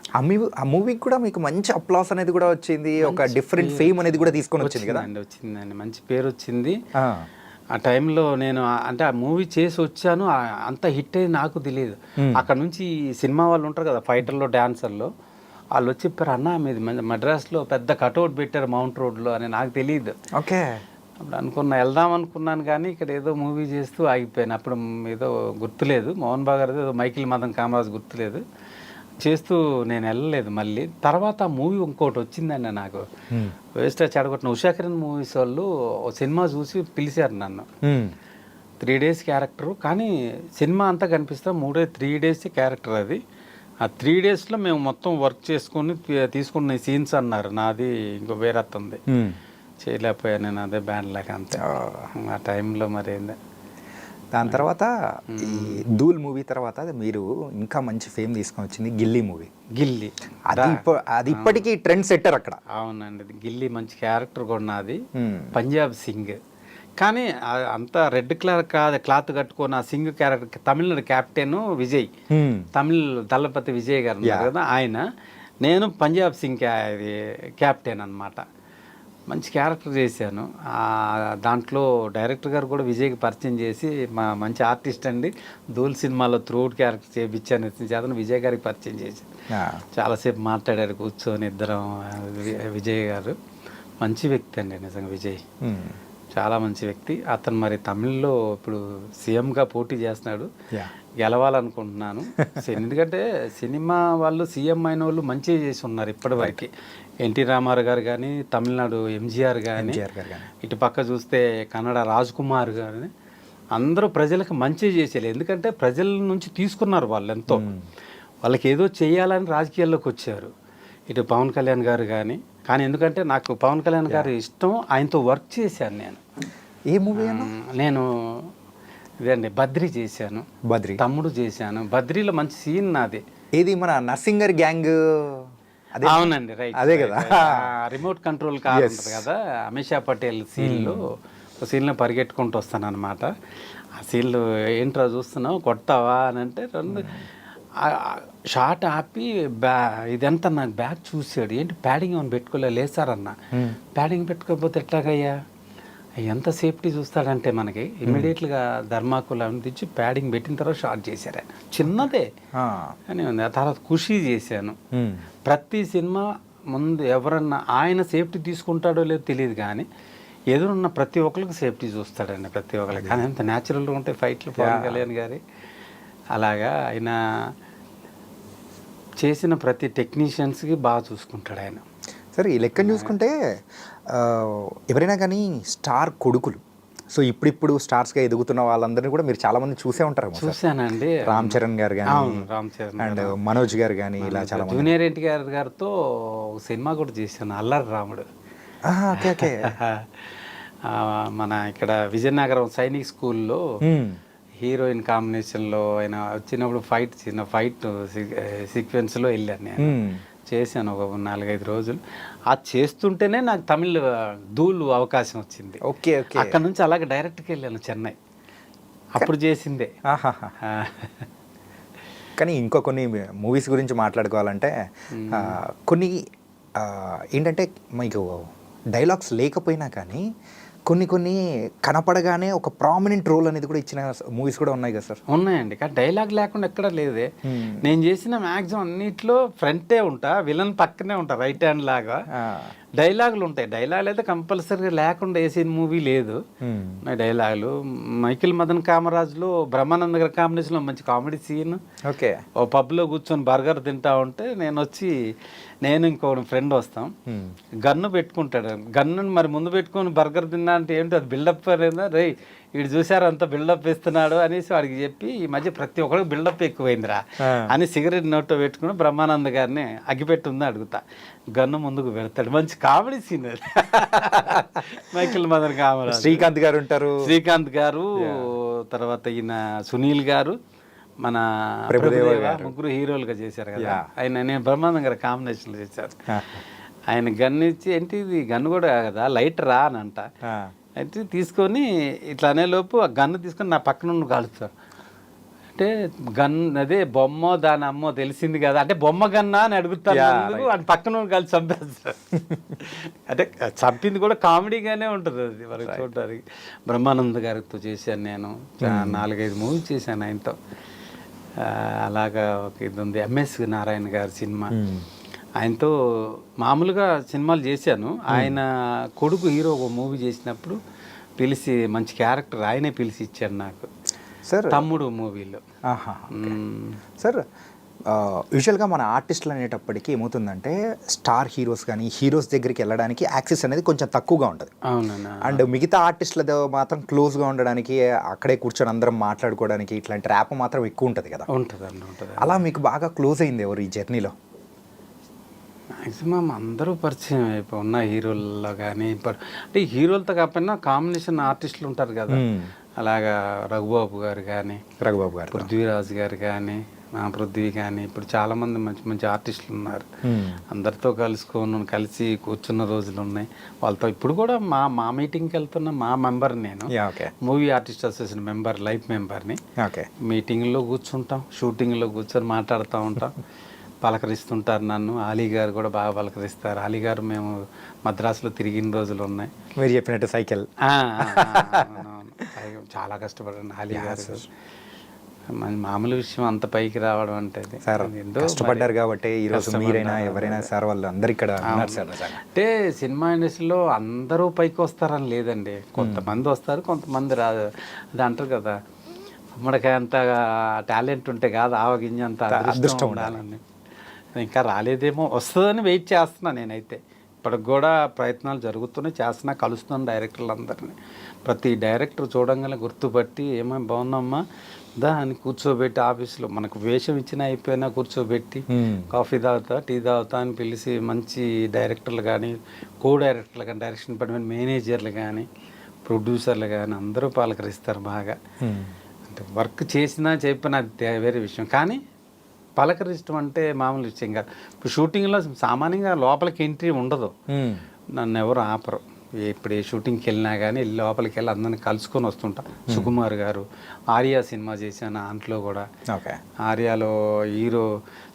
ఆ మూవీకి కూడా మీకు మంచి అప్లాస్ అనేది కూడా వచ్చింది, ఒక డిఫరెంట్ ఫేమ్ అనేది కూడా తీసుకొని వచ్చింది కదా? వచ్చిందండి, మంచి పేరు వచ్చింది. ఆ టైంలో నేను అంటే ఆ మూవీ చేసి వచ్చాను, అంత హిట్ అయ్యి నాకు తెలియదు. అక్కడ నుంచి సినిమా వాళ్ళు ఉంటారు కదా ఫైటర్లో డాన్సర్లో, వాళ్ళు వచ్చి చెప్పారు అన్న మీది మద్రాస్లో పెద్ద కటౌట్ పెట్టారు మౌంట్ రోడ్లో అని. నాకు తెలియదు. ఓకే, అప్పుడు వెళ్దాం అనుకున్నాను కానీ ఇక్కడ ఏదో మూవీ చేస్తూ ఆగిపోయాను. అప్పుడు ఏదో గుర్తులేదు, మోహన్ బాబు గారిది ఏదో మైకిల్ మదన్ కామరాజ్ గుర్తులేదు, చేస్తూ నేను వెళ్ళలేదు. మళ్ళీ తర్వాత ఆ మూవీ ఇంకోటి వచ్చిందండి నాకు, వేస్ట్ చెడగొట్టిన ఉషాకిరణ్ మూవీస్ వాళ్ళు సినిమా చూసి పిలిచారు నన్ను. 3 days క్యారెక్టరు, కానీ సినిమా అంతా కనిపిస్తా 3 days క్యారెక్టర్ అది. ఆ 3 daysలో మేము మొత్తం వర్క్ చేసుకొని తీసుకున్న సీన్స్ అన్నారు. నాది ఇంకో వేరే అత్తంది, చేయలేకపోయాను నేను. అదే బ్యాండ్ లాగా అంతే ఆ టైంలో. మరి ఏంది దాని తర్వాత ఈ ధూల్ మూవీ తర్వాత మీరు ఇంకా మంచి ఫేమ్ తీసుకొని వచ్చింది గిల్లీ మూవీ. అది ఇప్పటికీ ట్రెండ్ సెట్టర్ అక్కడ. అవునండి, గిల్లీ మంచి క్యారెక్టర్ కూడా నాది. పంజాబ్ సింగ్, కానీ అంత రెడ్ క్లాత్ కట్టుకొని ఆ సింగ్ క్యారెక్టర్ తమిళనాడు క్యాప్టెన్ విజయ్, తమిళ్ దళపతి విజయ్ గారు ఉన్నారు కదా ఆయన. నేను పంజాబ్ సింగ్ క్యాప్టెన్ అన్నమాట. మంచి క్యారెక్టర్ చేశాను. దాంట్లో డైరెక్టర్ గారు కూడా విజయ్కి పరిచయం చేసి మంచి ఆర్టిస్ట్ అండి, ధూల్ సినిమాలో త్రూఅవుట్ క్యారెక్టర్ చేయించాను చేతను విజయ్ గారికి పరిచయం చేశాను. చాలాసేపు మాట్లాడారు కూర్చొని ఇద్దరం. విజయ్ గారు మంచి వ్యక్తి అండి నిజంగా. విజయ్ చాలా మంచి వ్యక్తి. అతను మరి తమిళ్లో ఇప్పుడు సీఎంగా పోటీ చేస్తున్నాడు, గెలవాలనుకుంటున్నాను. ఎందుకంటే సినిమా వాళ్ళు సీఎం అయిన వాళ్ళు మంచిగా చేసి ఉన్నారు ఇప్పటి వరకు. ఎన్టీ రామారావు గారు కానీ, తమిళనాడు ఎంజీఆర్ కానీ, ఇటు పక్క చూస్తే కన్నడ రాజ్ కుమార్ కానీ, అందరూ ప్రజలకు మంచి చేసేది. ఎందుకంటే ప్రజల నుంచి తీసుకున్నారు వాళ్ళు ఎంతో. వాళ్ళకి ఏదో చేయాలని రాజకీయాల్లోకి వచ్చారు. ఇటు పవన్ కళ్యాణ్ గారు కానీ ఎందుకంటే నాకు పవన్ కళ్యాణ్ గారు ఇష్టం, ఆయనతో వర్క్ చేశాను నేను. ఏ మూవీ? నేను ఇదండి బద్రీ చేశాను, తమ్ముడు చేశాను. బద్రీలో మంచి సీన్ నాది. ఏది మన నర్సింగర్ గ్యాంగ్? అవునండి, రైట్, అదే కదా. రిమోట్ కంట్రోల్ కార్ ఉంటుంది కదా, అమిషా పటేల్ సీన్లో ఒక సీన్లో పరిగెట్టుకుంటూ వస్తాను అనమాట. ఆ సీన్లో ఏంట్రా చూస్తున్నావు కొడతావా అని అంటే షార్ట్ ఆపి ఇదంతా నాకు బ్యాగ్ చూసాడు. ఏంటి ప్యాడింగ్ ఏమైనా పెట్టుకోలేదు సార్ అన్న. ప్యాడింగ్ పెట్టుకోకపోతే ఎట్లాగయ్యా, ఎంత సేఫ్టీ చూస్తాడంటే మనకి ఇమ్మీడియట్గా ధర్మాకులు తెచ్చి ప్యాడింగ్ పెట్టిన తర్వాత షార్ట్ చేశారు. చిన్నదే అని ఉంది. ఆ తర్వాత ఖుషి చేశాను. ప్రతి సినిమా ముందు ఎవరన్నా ఆయన సేఫ్టీ తీసుకుంటాడో లేదో తెలియదు కానీ ఎదురున్న ప్రతి ఒక్కరికి సేఫ్టీ చూస్తాడండి, ప్రతి ఒక్కరికి. కానీ అంత న్యాచురల్గా ఉంటాయి ఫైట్లు పవన్ కళ్యాణ్ గారి. అలాగా ఆయన చేసిన ప్రతి టెక్నీషియన్స్కి బాగా చూసుకుంటాడు ఆయన. సరే, ఈ లెక్కను చూసుకుంటే ఎవరైనా కానీ స్టార్ కొడుకులు సో ఇప్పుడిప్పుడు స్టార్స్గా ఎదుగుతున్న వాళ్ళందరినీ కూడా మీరు చాలా మంది చూసే ఉంటారు చూశానండి. రామ్ చరణ్ గారు కానీ అవును, రామ్ చరణ్ అండ్ మనోజ్ గారు కానీ ఇలా చాలా మంది. జూనియర్ ఎన్టీఆర్ గారితో ఒక సినిమా కూడా చేశాను, అల్లరి రాముడు. Okay okay. మన ఇక్కడ విజయనగరం సైనిక్ స్కూల్లో హీరోయిన్ కాంబినేషన్లో ఆయన వచ్చినప్పుడు చిన్న ఫైట్ సీక్వెన్స్లో వెళ్ళాను నేను. చేశాను ఒక 4-5 రోజులు. అది చేస్తుంటేనే నాకు తమిళ్ ధూళ్ అవకాశం వచ్చింది. Okay okay. అక్కడ నుంచి అలాగే డైరెక్ట్గా వెళ్ళాను చెన్నై, అప్పుడు చేసిందే. కానీ ఇంకో కొన్ని మూవీస్ గురించి మాట్లాడుకోవాలంటే కొన్ని ఏంటంటే మీకు డైలాగ్స్ లేకపోయినా కానీ కొన్ని కనపడగానే ఒక ప్రామినెంట్ రోల్ అనేది కూడా ఇచ్చిన మూవీస్ కూడా ఉన్నాయి కదా సార్? ఉన్నాయండి, కానీ డైలాగ్ లేకుండా ఎక్కడ లేదే. నేను చేసిన మ్యాక్సిమం అన్నిట్లో ఫ్రంటే ఉంటా, విలన్ పక్కనే ఉంటా, రైట్ హ్యాండ్ లాగా. డైలాగులు ఉంటాయి, డైలాగులు అయితే కంపల్సరీగా లేకుండా వేసిన మూవీ లేదు. డైలాగులు మైకిల్ మదన్ కామరాజ్లో బ్రహ్మానంద గారి కాంబినేషన్లో మంచి కామెడీ సీన్. ఓకే. ఓ పబ్లో కూర్చొని బర్గర్ తింటా ఉంటే నేను ఇంకో ఫ్రెండ్ వస్తాం, గన్ను పెట్టుకుంటాడు. గన్ను మరి ముందు పెట్టుకొని బర్గర్ తిన్నా అంటే ఏంటి అది బిల్డప్ లేదా, రే వీడు చూసారు అంత బిల్డప్ ఇస్తున్నాడు అనేసి వాడికి చెప్పి, ఈ మధ్య ప్రతి ఒక్కరికి బిల్డప్ ఎక్కువైందిరా అని సిగరెట్ నోట్లో పెట్టుకుని బ్రహ్మానంద గారిని అగ్గిపెట్టి ఉందా అడుగుతా, గన్ను ముందుకు పెడతాడు. మంచి కామెడీ సీన్ అది. మైకిల్ మదన్ కామరాజ్, శ్రీకాంత్ గారు ఉంటారు, శ్రీకాంత్ గారు, తర్వాత ఈయన సునీల్ గారు, మన ప్రభుదేవ, ముగ్గురు హీరోలుగా చేశారు కదా. నేను బ్రహ్మానందం గారు కాంబినేషన్లో చేశాను. ఆయన గన్ను ఇచ్చి ఏంటి ఇది గన్ను కూడా కదా లైటరా అని అంట. అయితే తీసుకొని ఇట్లా అనేలోపు ఆ గన్ను తీసుకొని నా పక్కన ఉన్న కాలుస్తాడు. అంటే గన్ అదే బొమ్మ దాని అమ్మో తెలిసింది కదా, అంటే బొమ్మ గన్నా అని అడుగుతాను. అని పక్కన కలిసి చంపేస్తాడు. అంటే చంపింది కూడా కామెడీగానే ఉంటుంది అది మనకి చూడడానికి. బ్రహ్మానంద గారితో చేశాను నేను 4-5 మూవీస్ చేశాను ఆయనతో. అలాగా ఒక ఇది ఉంది, ఎంఎస్ నారాయణ గారి సినిమా, ఆయనతో మామూలుగా సినిమాలు చేశాను. ఆయన కొడుకు హీరో ఒక మూవీ చేసినప్పుడు పిలిచి మంచి క్యారెక్టర్ ఆయనే పిలిచి ఇచ్చాడు నాకు సార్, తమ్ముడు మూవీలో. సార్ యూజువల్గా మన ఆర్టిస్టులు అనేటప్పటికీ ఏమవుతుందంటే స్టార్ హీరోస్ కానీ హీరోస్ దగ్గరికి వెళ్ళడానికి యాక్సెస్ అనేది కొంచెం తక్కువగా ఉంటుంది. అవునన్నా. అండ్ మిగతా ఆర్టిస్టులతో మాత్రం క్లోజ్గా ఉండడానికి, అక్కడే కూర్చొని అందరం మాట్లాడుకోవడానికి ఇట్లాంటి ర్యాప్ మాత్రం ఎక్కువ ఉంటుంది కదా. ఉంటుంది. అలా మీకు బాగా క్లోజ్ అయింది ఎవరు ఈ జర్నీలో? మ్యాక్సిమం అందరూ పరిచయం అయిపోయి ఉన్న హీరోల్లో కానీ, అంటే హీరోలతో కాకపోయినా కాంబినేషన్ ఆర్టిస్టులు ఉంటారు కదా. అలాగా రఘుబాబు గారు కానీ, పృథ్వీరాజ్ గారు కానీ, పృథ్వీ కానీ, ఇప్పుడు చాలామంది మంచి మంచి ఆర్టిస్టులు ఉన్నారు. అందరితో కలిసి కూర్చున్న రోజులు ఉన్నాయి. వాళ్ళతో ఇప్పుడు కూడా మా మీటింగ్కి వెళ్తున్న మా మెంబర్ నేను, movie artist association member, life మెంబర్ని. మీటింగ్లో కూర్చుంటాం, షూటింగ్లో కూర్చొని మాట్లాడుతూ ఉంటాం, పలకరిస్తుంటారు నన్ను. అలీ గారు కూడా బాగా పలకరిస్తారు. అలీ గారు మేము మద్రాసులో తిరిగిన రోజులు ఉన్నాయి. మీరు చెప్పినట్టు సైకిల్ చాలా కష్టపడండి అలీ గారు. మామూలు విషయం అంత పైకి రావడం అంటే కష్టపడ్డారు కాబట్టి ఈరోజు మీరైనా ఎవరైనా సార్ వాళ్ళు అందరు ఇక్కడ అంటే సినిమా ఇండస్ట్రీలో అందరూ పైకి వస్తారని లేదండి. కొంతమంది వస్తారు, కొంతమంది రాదు. అది అంటారు కదా, మనకి అంత టాలెంట్ ఉంటే కాదు ఆవగింజ అంత అదృష్టం ఉండాలని. ఇంకా రాలేదేమో, వస్తుందని వెయిట్ చేస్తున్నా నేనైతే. ఇప్పటికి కూడా ప్రయత్నాలు జరుగుతున్నాయి, చేస్తున్నా, కలుస్తున్నాను డైరెక్టర్లు అందరినీ. ప్రతి డైరెక్టర్ చూడంగానే గుర్తుపట్టి ఏమైనా బాగున్నామ్మా దా అని కూర్చోబెట్టి ఆఫీస్లో మనకు వేషం ఇచ్చినా అయిపోయినా కూర్చోబెట్టి కాఫీ తాగుతా, టీ తాగుతా అని పిలిచి మంచి డైరెక్టర్లు కానీ, కో డైరెక్టర్లు కానీ, డైరెక్షన్ డిపార్ట్మెంట్ మేనేజర్లు కానీ, ప్రొడ్యూసర్లు కానీ అందరూ పలకరిస్తారు బాగా. అంటే వర్క్ చేసినా చెప్పినా అది వేరే విషయం, కానీ పలకరిష్టం అంటే మామూలు విషయం కాదు. ఇప్పుడు షూటింగ్లో సామాన్యంగా లోపలికి ఎంట్రీ ఉండదు, నన్ను ఎవరు ఆపరు. ఇప్పుడు ఏ షూటింగ్కి వెళ్ళినా కానీ లోపలికి వెళ్ళి అందరిని కలుసుకొని వస్తుంటా. సుకుమార్ గారు ఆర్యా సినిమా చేశాను, దాంట్లో కూడా ఆర్యాలో హీరో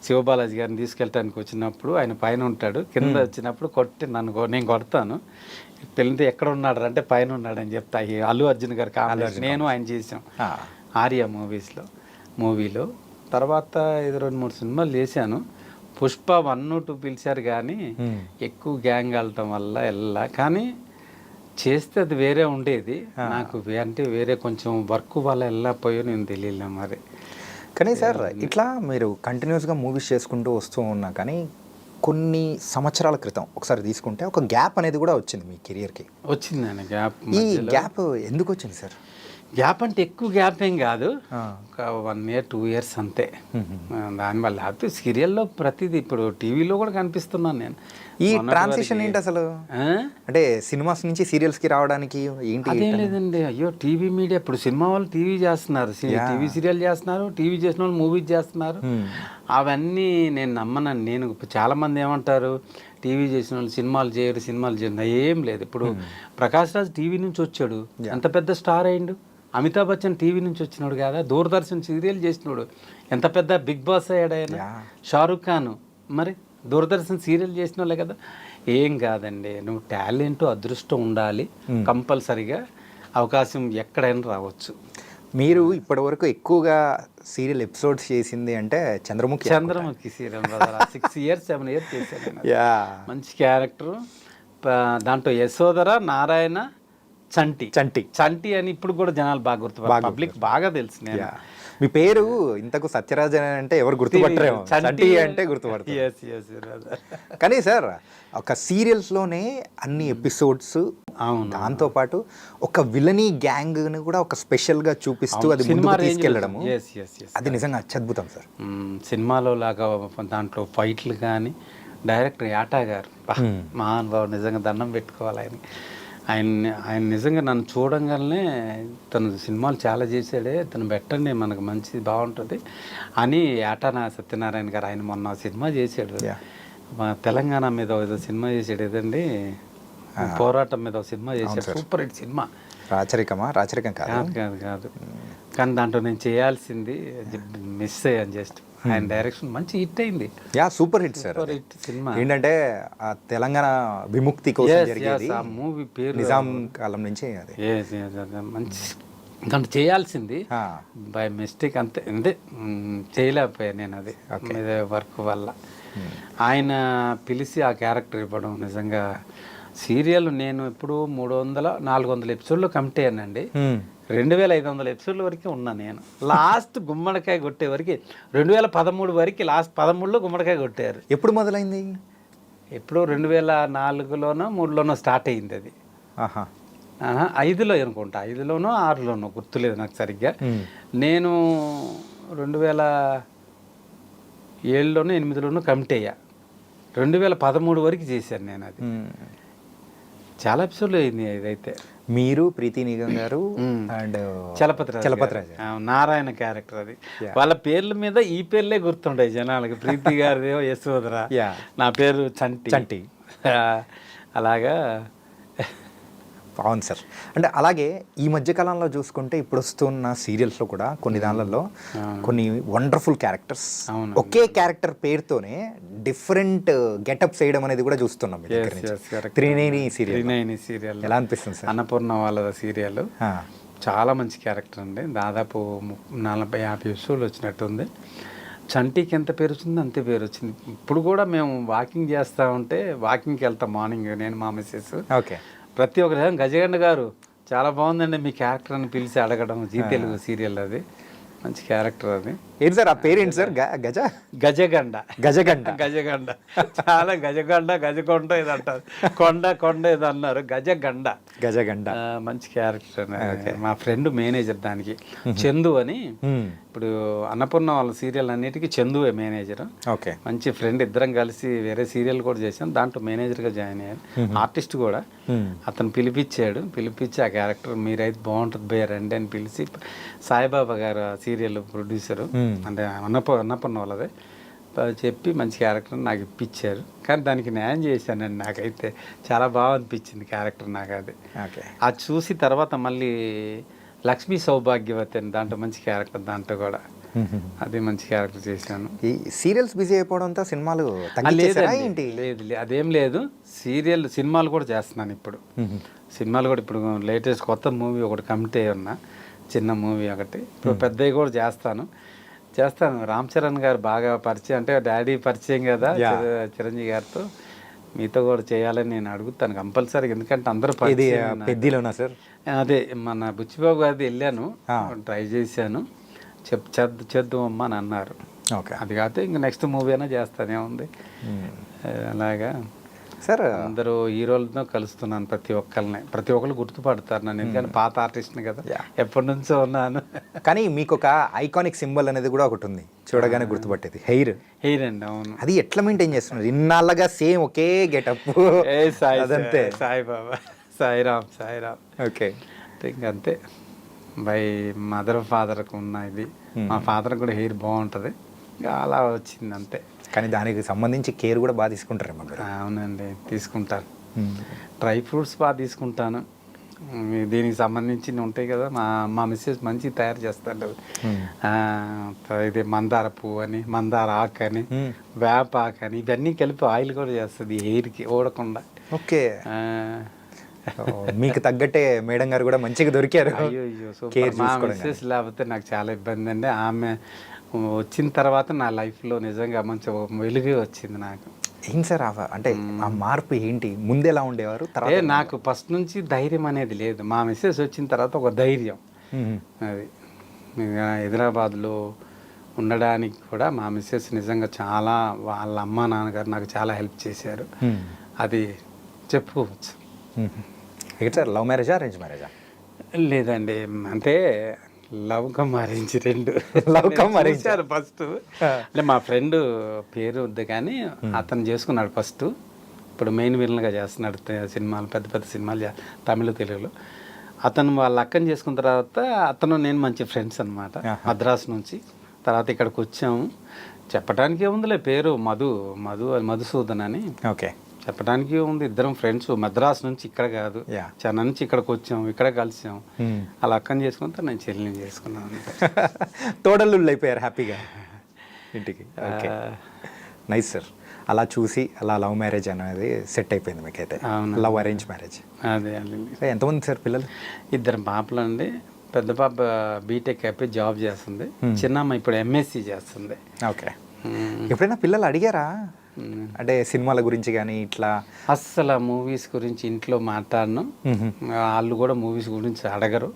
శివబాలాజీ గారిని తీసుకెళ్ళటానికి వచ్చినప్పుడు ఆయన పైన ఉంటాడు, కింద వచ్చినప్పుడు కొట్టి నేను కొడతాను. పెళ్ళితే ఎక్కడ ఉన్నాడు అంటే పైన ఉన్నాడని చెప్తా. అల్లు అర్జున్ గారు కావాలి, నేను ఆయన చేసాం ఆర్యా మూవీలో. తర్వాత 2-3 సినిమాలు చేశాను. పుష్ప 1-2 పిలిచారు కానీ ఎక్కువ గ్యాంగ్ వెళ్ళటం వల్ల కానీ చేస్తే అది వేరే ఉండేది నాకు. అంటే వేరే కొంచెం వర్క్ వల్ల వెళ్ళకపోయో నేను తెలియలే మరి. కానీ సార్ ఇట్లా మీరు కంటిన్యూస్గా మూవీస్ చేసుకుంటూ వస్తూ ఉన్నా కానీ కొన్ని సంవత్సరాల క్రితం ఒకసారి తీసుకుంటే ఒక గ్యాప్ అనేది కూడా వచ్చింది మీ కెరియర్కి. వచ్చిందండి గ్యాప్. ఈ గ్యాప్ ఎందుకు వచ్చింది సార్? గ్యాప్ అంటే ఎక్కువ గ్యాప్ ఏం కాదు, ఒక 1 year 2 years అంతే. దానివల్ల లేకపోతే సీరియల్లో ప్రతిదీ ఇప్పుడు టీవీలో కూడా కనిపిస్తున్నాను నేను. ఈ ట్రాన్సిషన్ ఏంటి అసలు? అంటే సినిమాస్ నుంచి సీరియల్స్కి రావడానికి ఏంటి? అదేం లేదండి, అయ్యో టీవీ మీడియా ఇప్పుడు సినిమా వాళ్ళు టీవీ చేస్తున్నారు, టీవీ సీరియల్ చేస్తున్నారు, టీవీ చేసిన వాళ్ళు మూవీస్ చేస్తున్నారు. అవన్నీ నేను నమ్మనండి. నేను చాలా మంది ఏమంటారు, టీవీ చేసిన వాళ్ళు సినిమాలు చేయరు. ఏం లేదు. ఇప్పుడు ప్రకాష్ రాజ్ టీవీ నుంచి వచ్చాడు, ఎంత పెద్ద స్టార్ అయిండు. అమితాబ్ బచ్చన్ టీవీ నుంచి వచ్చినాడు కదా, దూరదర్శన్ సీరియల్ చేసినాడు, ఎంత పెద్ద బిగ్ బాస్ అయ్యాడు ఆయన. షారుఖ్ ఖాన్ మరి దూరదర్శన్ సీరియల్ చేసిన వాళ్ళే కదా. ఏం కాదండి, నువ్వు టాలెంట్ అదృష్టం ఉండాలి, కంపల్సరిగా అవకాశం ఎక్కడైనా రావచ్చు. మీరు ఇప్పటివరకు ఎక్కువగా సీరియల్ ఎపిసోడ్స్ చేసింది అంటే చంద్రముఖి సీరియల్ 6 years 7 years చేశాను. మంచి క్యారెక్టర్. దాంట్లో యశోధర, నారాయణ, చంటి అని ఇప్పుడు కూడా జనాలు బాగా గుర్తుపడతారు, పబ్లిక్ బాగా తెలుసు. నేను మీ పేరు ఇంతకు సత్యరాజన్ అంటే ఎవరు గుర్తుపట్టరేమో, చంటి అంటే గుర్తుపడతారు. కానీ సార్ ఒక సీరియల్స్లోనే అన్ని ఎపిసోడ్స్, దాంతోపాటు ఒక విలనీ గ్యాంగ్ని కూడా ఒక స్పెషల్గా చూపిస్తూ అది ముందుకు తీసుకెళ్ళడము, అది నిజంగా అత్యద్భుతం సార్. సినిమాలో లాగా దాంట్లో ఫైట్లు కానీ డైరెక్టర్ యాటా గారు మహానుభావుడు, నిజంగా దండం పెట్టుకోవాలి ఆయన నిజంగా నన్ను చూడంగానే తను సినిమాలు చాలా చేశాడే, తను పెట్టండి మనకు మంచి బాగుంటుంది అని యాటానా సత్యనారాయణ గారు ఆయన మొన్న సినిమా చేశాడు, తెలంగాణ మీద ఏదో సినిమా చేశాడు, ఏదండి పోరాటం మీద సినిమా చేశాడు, సూపర్ హిట్ సినిమా. రాచరికం కాదు కానీ దాంట్లో నేను చేయాల్సింది మిస్ అయ్యాను. జస్ట్ ఆయన డైరెక్షన్ మంచి హిట్ అయింది. Super hit sir. Super hit cinema. ఏంటంటే ఆ తెలంగాణ విముక్తి కోసం జరిగేది, ఆ మూవీ పేరు నిజాం కాలం నుంచి అది మంచి దాంట్లో చేయాల్సింది బై మిస్టేక్ అంతే చేయలేకపోయాను నేను, అది మీద వర్క్ వల్ల. ఆయన పిలిచి ఆ క్యారెక్టర్ ఇవ్వడం నిజంగా సీరియల్ నేను ఇప్పుడు 300-400 ఎపిసోడ్లో కమిట్ అయ్యానండి. 2500 ఎపిసోడ్ల వరకే ఉన్నా నేను. లాస్ట్ గుమ్మడికాయ కొట్టే వరకు 2013 వరకు, లాస్ట్ 13లో గుమ్మడికాయ కొట్టారు. ఎప్పుడు మొదలైంది? ఎప్పుడో 2004లోనో 3లోనో స్టార్ట్ అయింది అది. 5లో అనుకుంటా, 5లోనో 6లోనో గుర్తులేదు నాకు సరిగ్గా. నేను 2007లోనో 8లోనో కమిట్ అయ్యా. 2013 వరకు చేశాను నేను అది. చాలా ఎపిసోడ్లు అయింది ఇదైతే. మీరు, ప్రీతి నిగం గారు అండ్ చలపతిరాజు, నారాయణ క్యారెక్టర్ అది. వాళ్ళ పేర్ల మీద ఈ పేర్లే గుర్తుంటాయి జనాలకి. ప్రీతి గారిదేమో యశోధర, నా పేరు చంటి. అలాగా అవును సార్. అంటే అలాగే ఈ మధ్యకాలంలో చూసుకుంటే ఇప్పుడు వస్తున్న సీరియల్స్లో కూడా కొన్ని దానిలలో కొన్ని వండర్ఫుల్ క్యారెక్టర్స్, ఒకే క్యారెక్టర్ పేరుతోనే డిఫరెంట్ గెటప్స్ వేయడం అనేది కూడా చూస్తున్నాం. త్రినేని సీరియల్ ఎలా అనిపిస్తుంది సార్? అన్నపూర్ణ వాళ్ళ సీరియల్ చాలా మంచి క్యారెక్టర్ అండి. దాదాపు 40-50 ఎపిసోడ్లు వచ్చినట్టుంది. చంటికి ఎంత పేరు వచ్చిందో అంతే పేరు వచ్చింది. ఇప్పుడు కూడా మేము వాకింగ్ చేస్తూ ఉంటే, వాకింగ్కి వెళ్తాం మార్నింగ్ నేను మా మిస్సెస్. ఓకే. ప్రతి ఒక్కరు గజగండ గారు చాలా బాగుందండి మీ క్యారెక్టర్ అని పిలిచి అడగడం. జీ తెలుగు సీరియల్ అది మంచి క్యారెక్టర్. అది ఏంటి సార్ ఆ పేరు ఏంటి సార్? గజగండ చాలా గజకొండ ఇది అంటారు, కొండ ఇది అన్నారు, గజగండ మంచి క్యారెక్టర్. మా ఫ్రెండ్ మేనేజర్ దానికి, చందు అని. ఇప్పుడు అన్నపూర్ణ వాళ్ళ సీరియల్ అన్నిటికీ చందువే మేనేజర్. ఓకే. మంచి ఫ్రెండ్, ఇద్దరం కలిసి వేరే సీరియల్ కూడా చేశాను, దాంట్లో మేనేజర్గా జాయిన్ అయ్యాను. ఆర్టిస్ట్ కూడా. అతను పిలిపించి ఆ క్యారెక్టర్ మీరైతే బాగుంటుంది భయ్య రండి అని పిలిచి, సాయిబాబా గారు సీరియల్ ప్రొడ్యూసరు, అంటే అన్నపూర్ణ వాళ్ళదే, చెప్పి మంచి క్యారెక్టర్ నాకు ఇప్పించారు. కానీ దానికి న్యాయం చేశానండి. నాకైతే చాలా బాగా అనిపించింది క్యారెక్టర్ నాకు అది. అది చూసి తర్వాత మళ్ళీ లక్ష్మీ సౌభాగ్యవతి అని దాంట్లో మంచి క్యారెక్టర్, దాంట్లో కూడా అది మంచి క్యారెక్టర్ చేశాను. ఈ సీరియల్స్ బిజీ అయిపోవడంతో సినిమాలు లేదు అదేం లేదు. సినిమాలు కూడా చేస్తున్నాను ఇప్పుడు. సినిమాలు కూడా ఇప్పుడు లేటెస్ట్ కొత్త మూవీ ఒకటి కమిట్ అయ్యి ఉన్నా, చిన్న మూవీ ఒకటి. ఇప్పుడు పెద్దవి కూడా చేస్తాను. రామ్ చరణ్ గారు బాగా పరిచయం, అంటే డాడీ పరిచయం కదా చిరంజీవి గారితో. మీతో కూడా చేయాలని నేను అడుగుతాను కంపల్సరీ, ఎందుకంటే అందరూ పెద్దలోనా సార్? అదే మన బుచ్చిబాబు గారిది వెళ్ళాను, ట్రై చేశాను, చేద్దాం అమ్మా అని అన్నారు. ఓకే. అది కాకపోతే ఇంకా నెక్స్ట్ మూవీ అయినా చేస్తానే ఉంది. అలాగా సార్ అందరూ హీరోలతో కలుస్తున్నాను, ప్రతి ఒక్కరు గుర్తుపడతారు నన్ను, ఎందుకంటే పాత ఆర్టిస్ట్ని కదా, ఎప్పటి నుంచో ఉన్నాను. కానీ మీకు ఒక ఐకానిక్ సింబల్ అనేది కూడా ఒకటి ఉంది, చూడగానే గుర్తుపట్టేది హెయిర్. హెయిర్ అండి, అవును. అది ఎట్లా మెయింటైన్ చేస్తున్నారు ఇన్నాళ్ళగా? సేమ్ ఒకే గెటప్. అదంతే, సాయిబాబా, సాయిరామ్. ఓకే, ఇంకా అంతే. బై మదర్ ఫాదర్కి ఉన్న ఇది, మా ఫాదర్ కూడా హెయిర్ బాగుంటుంది, ఇంకా అలా వచ్చింది అంతే. కానీ దానికి సంబంధించి కేర్ కూడా బాగా తీసుకుంటారేమో మీరు? అవునండి, తీసుకుంటాను. డ్రై ఫ్రూట్స్ బాగా తీసుకుంటాను. దీనికి సంబంధించి ఉంటాయి కదా, మా మిస్సెస్ మంచి తయారు చేస్తాడు. ఇది మందార పువ్వు అని, మందార ఆకు అని, వేప ఆకు అని, ఇవన్నీ కలిపి ఆయిల్ కూడా చేస్తుంది హెయిర్కి ఊడకుండా. ఓకే, మీకు తగ్గట్టే మేడం గారు కూడా మంచిగా దొరికారు. అయ్యో సూపర్. మా మిస్సెస్ లేకపోతే నాకు చాలా ఇబ్బంది అండి. ఆమె వచ్చిన తర్వాత నా లైఫ్లో నిజంగా మంచి వెలుగు వచ్చింది నాకు. ఏం సార్ అంటే ఆ మార్పు ఏంటి? ముందు ఎలా ఉండేవారు? నాకు ఫస్ట్ నుంచి ధైర్యం అనేది లేదు. మా మిస్సెస్ వచ్చిన తర్వాత ఒక ధైర్యం. అది హైదరాబాద్లో ఉండడానికి కూడా మా మిస్సెస్ నిజంగా చాలా, వాళ్ళ అమ్మ నాన్నగారు నాకు చాలా హెల్ప్ చేశారు, అది చెప్పుకోవచ్చు. సార్ లవ్ మ్యారేజా అరేంజ్ మ్యారేజా? లేదండి, అంటే లవ్ కమ్ అరేంజ్, రెండు. లవ్ కమ్ అరేంజ్ ఫస్ట్ అంటే మా ఫ్రెండ్ పేరు వద్దు కానీ అతను చేసుకున్నాడు ఫస్ట్. ఇప్పుడు మెయిన్ విలన్గా చేస్తున్నాడు సినిమాలు, పెద్ద సినిమాలు, తమిళ తెలుగులో. అతను వాళ్ళ అక్కని చేసుకున్న తర్వాత అతను నేను మంచి ఫ్రెండ్స్ అనమాట, మద్రాసు నుంచి. తర్వాత ఇక్కడికి వచ్చాము. చెప్పడానికి ఏముందిలే, పేరు మధుసూదన్ అని. ఓకే, చెప్పడానికి ఉంది, ఇద్దరం ఫ్రెండ్స్. మద్రాసు నుంచి, ఇక్కడ కాదు, చెన్నై నుంచి ఇక్కడికి వచ్చాము, ఇక్కడ కలిసాం. అలా అక్కని చేసుకుని నేను చెల్లిని చేసుకున్నాను. తోడళ్ళు అయిపోయారు హ్యాపీగా ఇంటికి. Okay, nice sir. అలా చూసి అలా లవ్ మ్యారేజ్ అనేది సెట్ అయిపోయింది మీకైతే. Love arrange marriage. అదే. ఎంతమంది సార్ పిల్లలు? ఇద్దరు పాపలు అండి. పెద్ద పాప బీటెక్ అయిపోయి జాబ్ చేస్తుంది, చిన్నమ్మ ఇప్పుడు ఎంఎస్సి చేస్తుంది. ఓకే, ఎప్పుడైనా పిల్లలు అడిగారా అంటే సినిమాల గురించి కానీ ఇట్లా? అస్సలు మూవీస్ గురించి ఇంట్లో మాట్లాడను, వాళ్ళు కూడా మూవీస్ గురించి అడగరు.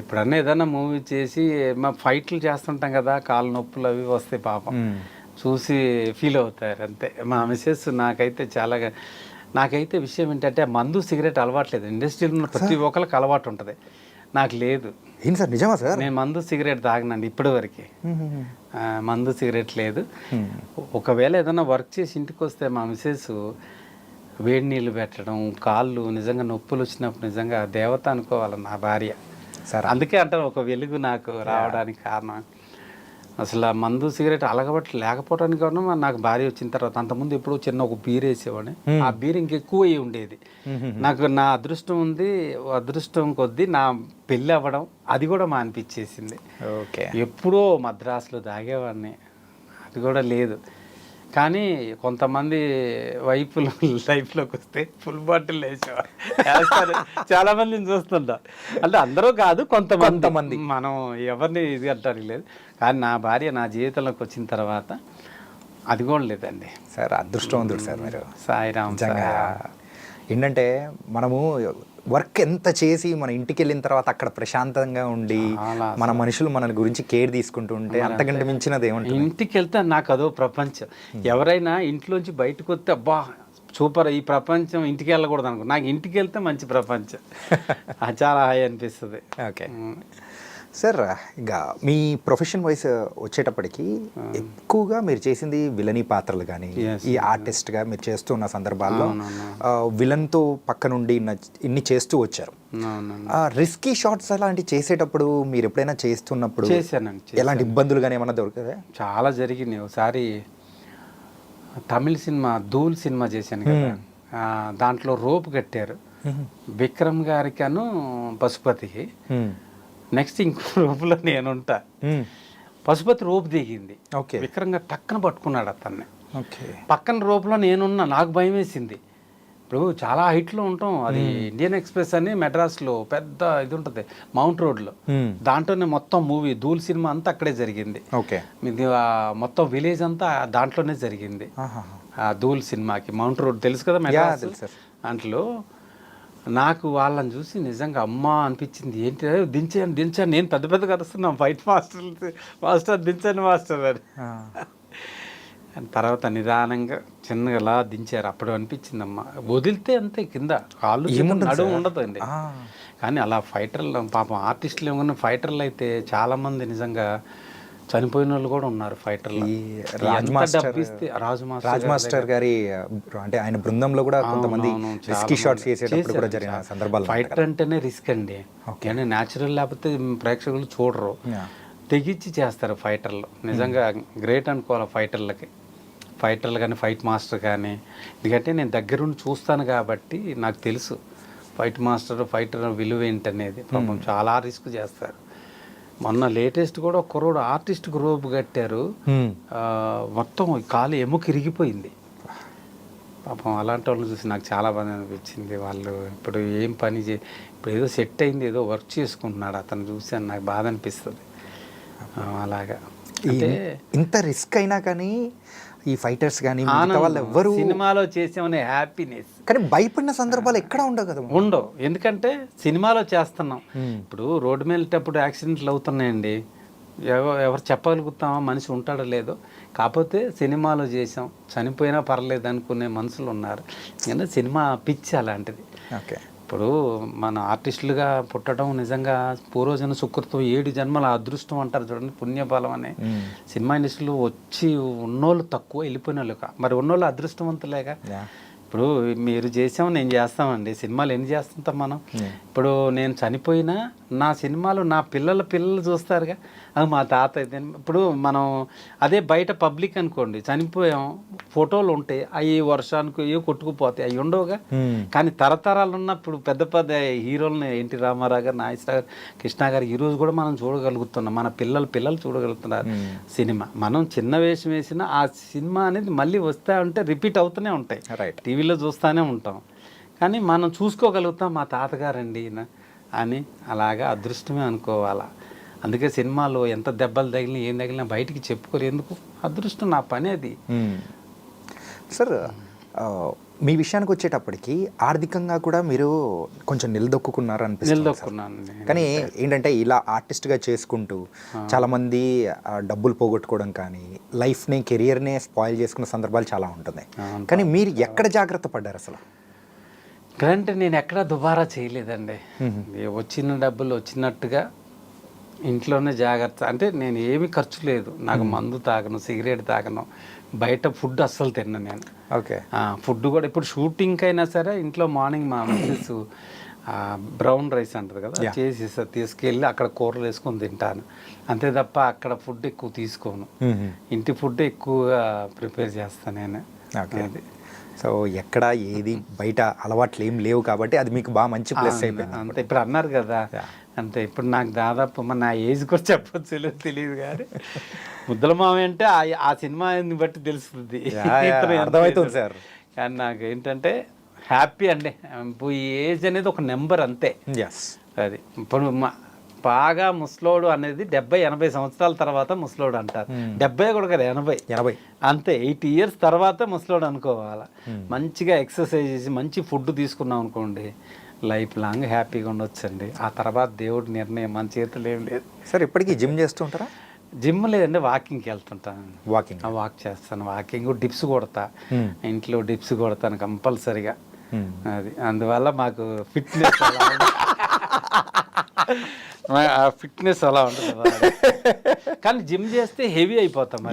ఇప్పుడన్నా ఏదన్నా మూవీ చేసి మా ఫైట్లు చేస్తుంటాం కదా, కాళ్ళు నొప్పులు అవి వస్తాయి, పాపం చూసి ఫీల్ అవుతారు అంతే. మా మిస్సెస్ నాకైతే విషయం ఏంటంటే, మందు సిగరెట్ అలవాట్లేదు. ఇండస్ట్రీలో ఉన్న ప్రతి ఒక్కరికి అలవాటు ఉంటుంది, నాకు లేదు. ఏం సార్, నిజమా సార్? నేను మందు సిగరెట్ తాగనండి ఇప్పటి వరకు. మందు సిగరెట్ లేదు. ఒకవేళ ఏదైనా వర్క్ చేసి ఇంటికి వస్తే మా మిస్సెస్ వేడి నీళ్ళు పెట్టడం, కాళ్ళు నిజంగా నొప్పులు వచ్చినప్పుడు నిజంగా దేవత అనుకోవాలి నా భార్య. సార్ అందుకే అంటారు ఒక వెలుగు నాకు రావడానికి కారణం. అసలు ఆ మందు సిగరెట్ అలగబట్టి లేకపోవడానికి కారణం నాకు భార్య వచ్చిన తర్వాత. అంతకుముందు ఎప్పుడో చిన్న ఒక బీర్ వేసేవాడిని, ఆ బీర్ ఇంకెక్కువ అయ్యి ఉండేది. నాకు నా అదృష్టం కొద్దీ నా పెళ్ళి అవ్వడం అది కూడా మానిపించేసింది. ఓకే, ఎప్పుడో మద్రాసులో తాగేవాడిని, అది కూడా లేదు. కానీ కొంతమంది వైపులు లైఫ్లోకి వస్తే ఫుల్ బాటిల్ వేసేవారు, చాలా మందిని చూస్తుంటా. అంటే అందరూ కాదు, కొంతమంది. మనం ఎవరిని ఇది అంటారు లేదు. కానీ నా భార్య నా జీవితంలోకి వచ్చిన తర్వాత అది కూడా లేదండి. సార్ అదృష్టవంతుడు సార్ మీరు. సాయిరామ్. ఏంటంటే మనము వర్క్ ఎంత చేసి మన ఇంటికి వెళ్ళిన తర్వాత అక్కడ ప్రశాంతంగా ఉండి మన మనుషులు మన గురించి కేర్ తీసుకుంటూ ఉంటే అంతకంటే మించినది ఏమంటుంది? ఇంటికి వెళ్తే నాకు అదో ప్రపంచం. ఎవరైనా ఇంట్లోంచి బయటకు వస్తే అబ్బా సూపర్, ఈ ప్రపంచం ఇంటికి వెళ్ళకూడదు అనుకో, నాకు ఇంటికి వెళ్తే మంచి ప్రపంచం, చాలా హాయి అనిపిస్తుంది. ఓకే సార్, ఇక మీ ప్రొఫెషన్ వైస్ వచ్చేటప్పటికి ఎక్కువగా మీరు చేసింది విలనీ పాత్రలు కానీ, ఈ ఆర్టిస్ట్గా మీరు చేస్తున్న సందర్భాల్లో విలన్తో పక్క నుండి ఇన్ని చేస్తూ వచ్చారు. రిస్కీ షాట్స్ అలాంటి చేసేటప్పుడు మీరు ఎప్పుడైనా చేస్తున్నప్పుడు ఎలాంటి ఇబ్బందులు కానీ ఏమన్నా దొరకదా? చాలా జరిగింది. ఒకసారి తమిళ సినిమా ధూల్ సినిమా చేశాను కదా, దాంట్లో రోపు కట్టారు విక్రమ్ గారికి అను పశుపతికి. నెక్స్ట్ ఇంకో రోపులో నేనుంటా, పశుపతి రోపు దిగింది, విక్రమ్ గారు టక్కన పట్టుకున్నాడు అతన్ని. పక్కన రోపులో నేనున్నా, నాకు భయం వేసింది. ఇప్పుడు చాలా హైట్లో ఉంటాం, అది ఇండియన్ ఎక్స్ప్రెస్ అని మెడ్రాస్లో పెద్ద ఇది ఉంటుంది మౌంట్ రోడ్లో, దాంట్లోనే మొత్తం మూవీ ధూల్ సినిమా అంతా అక్కడే జరిగింది. ఇది మొత్తం విలేజ్ అంతా దాంట్లోనే జరిగింది. ఆ ధూల్ సినిమాకి మౌంట్ రోడ్ తెలుసు కదా మెడ్రాస్, దాంట్లో నాకు వాళ్ళని చూసి నిజంగా అమ్మా అనిపించింది. ఏంటి దించాను నేను పెద్ద కరుస్తున్నాను, ఫైట్ మాస్టర్ దించండి మాస్టర్ అని. కానీ తర్వాత నిదానంగా చిన్నగా ఇలా దించారు. అప్పుడు అనిపించిందమ్మా, వదిలితే అంతే కింద కాళ్ళు చేతులు నడుము ఉండదు అండి. కానీ అలా ఫైటర్లు పాపం ఆర్టిస్టులు ఏమన్నా ఫైటర్లు అయితే చాలామంది నిజంగా చనిపోయిన వాళ్ళు కూడా ఉన్నారు ఫైటర్లు. రాజ్ మాస్టర్ గారి అంటే ఆయన బృందంలో కూడా కొంతమంది రిస్కీ షాట్స్ చేసేటప్పుడు కూడా జరిగిన సందర్భాలు. ఫైటర్ అంటేనే రిస్క్ అండి, కానీ న్యాచురల్ లేకపోతే ప్రేక్షకులు చూడరు, తెగించి చేస్తారు ఫైటర్లు. నిజంగా గ్రేట్ అనుకోవాలి ఫైటర్లు కానీ ఫైట్ మాస్టర్ కానీ. ఎందుకంటే నేను దగ్గరుండి చూస్తాను కాబట్టి నాకు తెలుసు ఫైటర్ విలువ ఏంటనేది. పాపం చాలా రిస్క్ చేస్తారు. మొన్న లేటెస్ట్ కూడా ఒక కుర్రోడు ఆర్టిస్ట్కి రోపు కట్టారు, మొత్తం కాలు ఎముక ఇరిగిపోయింది. పాపం అలాంటి వాళ్ళని చూసి నాకు చాలా బాగా అనిపించింది. వాళ్ళు ఇప్పుడు ఏం పని ఇప్పుడు ఏదో సెట్ అయింది, ఏదో వర్క్ చేసుకుంటున్నాడు అతను చూసి నాకు బాధ అనిపిస్తుంది. అలాగా అంటే ఇంత రిస్క్ అయినా కానీ ఈ ఫైటర్స్ కానీ వాళ్ళు ఎవరు సినిమాలో చేసామనే హ్యాపీనెస్, కానీ భయపడిన సందర్భాలు ఎక్కడ ఉండవు కదా. ఉండవు, ఎందుకంటే సినిమాలో చేస్తున్నాం. ఇప్పుడు రోడ్డు మీద వెళ్ళేటప్పుడు యాక్సిడెంట్లు అవుతున్నాయండి, ఎవరు చెప్పగలుగుతామా మనిషి ఉంటాడో లేదో. కాకపోతే సినిమాలో చేసాం, చనిపోయినా పర్లేదు అనుకునే మనుషులు ఉన్నారు. ఎందుకంటే సినిమా పిచ్చి అలాంటిది. ఓకే, ఇప్పుడు మన ఆర్టిస్టులుగా పుట్టడం నిజంగా పూర్వజన సుకృతం, 7 జన్మల అదృష్టం అంటారు చూడండి, పుణ్యఫలం అనే. సినిమా ఇండస్ట్రీలో వచ్చి ఉన్నోళ్ళు తక్కువ, వెళ్ళిపోయిన వాళ్ళు మరి ఉన్నోళ్ళు అదృష్టవంతులేగా. ఇప్పుడు మీరు చేసాం, నేను చేస్తామండి. సినిమాలు ఎన్ని చేస్తుంటాం మనం. ఇప్పుడు నేను చనిపోయినా నా సినిమాలు నా పిల్లలు చూస్తారుగా, అది మా తాత అయితే. ఇప్పుడు మనం అదే బయట పబ్లిక్ అనుకోండి, చనిపోయాం ఫోటోలు ఉంటాయి, అవి వర్షానికి ఏ కొట్టుకుపోతాయి, అవి ఉండవుగా. కానీ తరతరాలు ఉన్నప్పుడు పెద్ద పెద్ద హీరోలని ఎన్టీ రామారావు గారు, నాగేశ్వర గారు, కృష్ణ గారు ఈరోజు కూడా మనం చూడగలుగుతున్నాం. మన పిల్లలు చూడగలుగుతున్నారు సినిమా. మనం చిన్న వేషం వేసినా ఆ సినిమా అనేది మళ్ళీ వస్తూ ఉంటే రిపీట్ అవుతూనే ఉంటాయి, టీవీలో చూస్తూనే ఉంటాం. కానీ మనం చూసుకోగలుగుతాం, మా తాతగారండి అని. అలాగా అదృష్టమే అనుకోవాలా. అందుకే సినిమాలో ఎంత దెబ్బలు తగిలినా ఏం తగిలినా బయటికి చెప్పుకోరు. ఎందుకు? అదృష్టం, నా పని అది. సార్, మీ విషయానికి వచ్చేటప్పటికి ఆర్థికంగా కూడా మీరు కొంచెం నిలదొక్కున్నారు అనిపిస్తుంది. నిలదొక్కున్నాను. కానీ ఏంటంటే ఇలా ఆర్టిస్ట్గా చేసుకుంటూ చాలామంది డబ్బులు పోగొట్టుకోవడం కానీ లైఫ్ని కెరియర్నే స్పాయిల్ చేసుకున్న సందర్భాలు చాలా ఉంటుంది. కానీ మీరు ఎక్కడ జాగ్రత్త పడ్డారు అసలు? అంటే నేను ఎక్కడా దుబారా చేయలేదండి. వచ్చిన డబ్బులు వచ్చినట్టుగా ఇంట్లోనే జాగ్రత్త. అంటే నేను ఏమి ఖర్చు లేదు, నాకు మందు తాగను, సిగరెట్ తాగను, బయట ఫుడ్ అస్సలు తిన్నాను నేను. ఓకే, ఫుడ్ కూడా ఇప్పుడు షూటింగ్కి అయినా సరే ఇంట్లో మార్నింగ్ మా మిస్సెస్ బ్రౌన్ రైస్ అంటారు కదా, చేసి తీసుకెళ్ళి అక్కడ కూరలు వేసుకొని తింటాను. అంతే తప్ప అక్కడ ఫుడ్ ఎక్కువ తీసుకోను, ఇంటి ఫుడ్ ఎక్కువగా ప్రిపేర్ చేస్తాను నేను. అది సో ఎక్కడ ఏది బయట అలవాట్లు ఏం లేవు కాబట్టి అది మీకు బాగా మంచి ప్లస్ అయిపోయింది. అంతే, ఇప్పుడు అన్నారు కదా అంతే. ఇప్పుడు నాకు దాదాపు నా ఏజ్ కూడా చెప్పొచ్చు తెలియదు, కానీ ముద్దల మామ అంటే ఆ సినిమాని బట్టి తెలుస్తుంది, అర్థమవుతుంది సార్. కానీ నాకు ఏంటంటే హ్యాపీ అండి. ఇప్పుడు ఈ ఏజ్ అనేది ఒక నెంబర్ అంతే. అది ఇప్పుడు బాగా ముసలోడు అనేది 70-80 సంవత్సరాల తర్వాత ముసలోడు అంటారు. 70 కూడా కదా, 80 అంతే. 80 years తర్వాత ముసలోడు అనుకోవాలి. మంచిగా ఎక్సర్సైజ్ చేసి మంచి ఫుడ్ తీసుకున్నాం అనుకోండి, లైఫ్ లాంగ్ హ్యాపీగా ఉండొచ్చండి. ఆ తర్వాత దేవుడి నిర్ణయం, మన చేతులు ఏం లేదు. సార్, ఇప్పటికీ జిమ్ చేస్తూ ఉంటారా? జిమ్ లేదండి, వాకింగ్కి వెళ్తుంటాను. వాక్ చేస్తాను, వాకింగ్, డిప్స్ కొడతా ఇంట్లో, డిప్స్ కొడతాను కంపల్సరిగా. అది అందువల్ల మాకు ఫిట్నెస్ ఫిట్నెస్ అలా ఉంటుంది. కానీ జిమ్ చేస్తే హెవీ అయిపోతాం.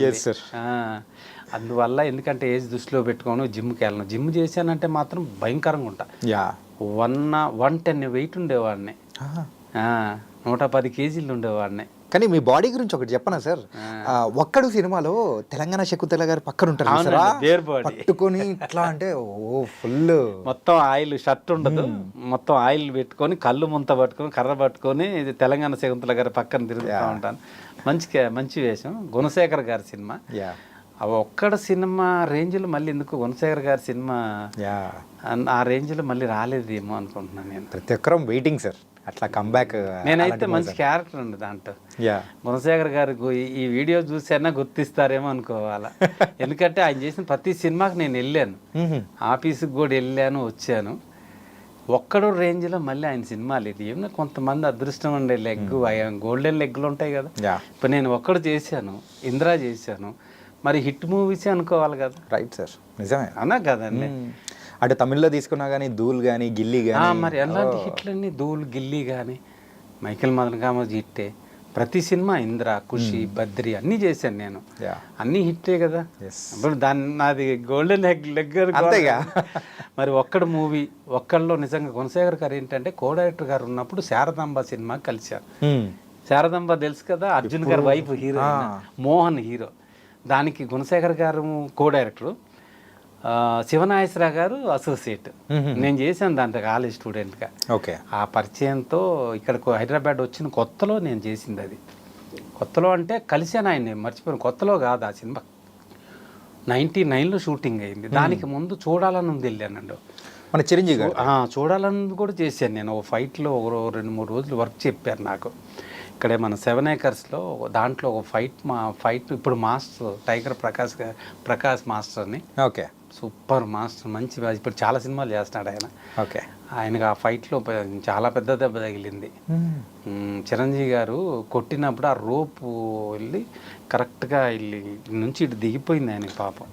అందువల్ల ఎందుకంటే ఏజ్ దృష్టిలో పెట్టుకోను జిమ్కి వెళ్ళను. జిమ్ చేశానంటే మాత్రం భయంకరంగా ఉంటా. 110 వెయిట్ ఉండేవాడిని, 110 కేజీలు ఉండేవాడిని. కానీ మీ బాడీ గురించి ఒకటి చెప్పనా సార్? ఒక్కడు సినిమాలో తెలంగాణ శకుంతల గారు పక్కన ఉంటారు, పట్టుకొని ఇట్లా అంటే ఓ ఫుల్ మొత్తం ఆయిల్, షర్ట్ ఉండదు, మొత్తం ఆయిల్ పెట్టుకొని కళ్ళు ముంత పట్టుకొని కర్ర పట్టుకొని తెలంగాణ శకుంతల గారి పక్కన తిరుగుతూ ఉంటాను. మంచి వేషం. గుణశేఖర్ గారి సినిమా, ఒక్కడ సినిమా రేంజ్లో మళ్ళీ ఎందుకు గుణశేఖర్ గారి సినిమా ఆ రేంజ్లో మళ్ళీ రాలేదేమో అనుకుంటున్నాను నేను. ప్రతి ఒక్కరం వెయిటింగ్ సార్ అట్లా కంబ్యాక్. నేనైతే మంచి క్యారెక్టర్ ఉంది దాంట్లో. గుణశేఖర్ గారు ఈ వీడియో చూసైనా గుర్తిస్తారేమో అనుకోవాలా. ఎందుకంటే ఆయన చేసిన ప్రతి సినిమాకి నేను వెళ్ళాను, ఆఫీస్కి కూడా వెళ్ళాను, వచ్చాను. ఒక్కడో రేంజ్లో మళ్ళీ ఆయన సినిమా లేదు. ఏమన్నా కొంతమంది అదృష్టం ఉండే లెగ్, గోల్డెన్ లెగ్లు ఉంటాయి కదా. ఇప్పుడు నేను ఒక్కడు చేశాను, ఇంద్రా చేశాను, మరి హిట్ మూవీసే అనుకోవాలి కదా, రైట్ సార్, నిజమే. అన్నా కదండి. అటు తమిళ్లో తీసుకున్నా కానీ ధూల్ కానీ గిల్లీ కానీ మరి ఎలాంటి హిట్లన్నీ ధూళ్, గిల్లీ కానీ, మైకేల్ మదన్ కామరాజ్ హిట్టే. ప్రతి సినిమా ఇంద్ర, ఖుషి, బద్రి అన్నీ చేశాను నేను, అన్నీ హిట్టే కదా. ఇప్పుడు నాది గోల్డెన్ లెగ్ అంతేగా. మరి ఒక్కడు మూవీ ఒక్కళ్ళలో నిజంగా గుణశేఖర్ గారు ఏంటంటే కో డైరెక్టర్ గారు ఉన్నప్పుడు శారదాంబ సినిమా కలిశారు. శారదాంబ తెలుసు కదా, అర్జున్ గారి వైఫ్ హీరో, మోహన్ హీరో. దానికి గుణశేఖర్ గారు కో డైరెక్టరు, శివనాగేశ్వరరావు గారు అసోసియేట్. నేను చేశాను దాంట్లో కాలేజ్ స్టూడెంట్గా. ఓకే. ఆ పరిచయంతో ఇక్కడికి హైదరాబాద్ వచ్చిన కొత్తలో నేను చేసింది అది. కొత్తలో అంటే కలిసాను ఆయన్ని, మర్చిపోయాను. కొత్తలో కాదు, ఆ సినిమా 99లో షూటింగ్ అయింది. దానికి ముందు చూడాలని ఉంది వెళ్ళానండి, మన చిరంజీవి గారు చూడాలని కూడా చేశాను నేను. ఓ ఫైట్లో 2-3 రోజులు వర్క్ చెప్పారు నాకు. ఇక్కడే మన 7 ఏకర్స్లో దాంట్లో ఒక ఫైట్ ఇప్పుడు మాస్టర్ టైగర్ ప్రకాష్ మాస్టర్ని. ఓకే. సూపర్ మాస్టర్, మంచి. ఇప్పుడు చాలా సినిమాలు చేస్తున్నాడు ఆయన. ఓకే. ఆయనకు ఆ ఫైట్లో చాలా పెద్ద దెబ్బ తగిలింది. చిరంజీవి గారు కొట్టినప్పుడు ఆ రోపు వెళ్ళి కరెక్ట్గా వెళ్ళి నుంచి ఇటు దిగిపోయింది ఆయనకి పాపం.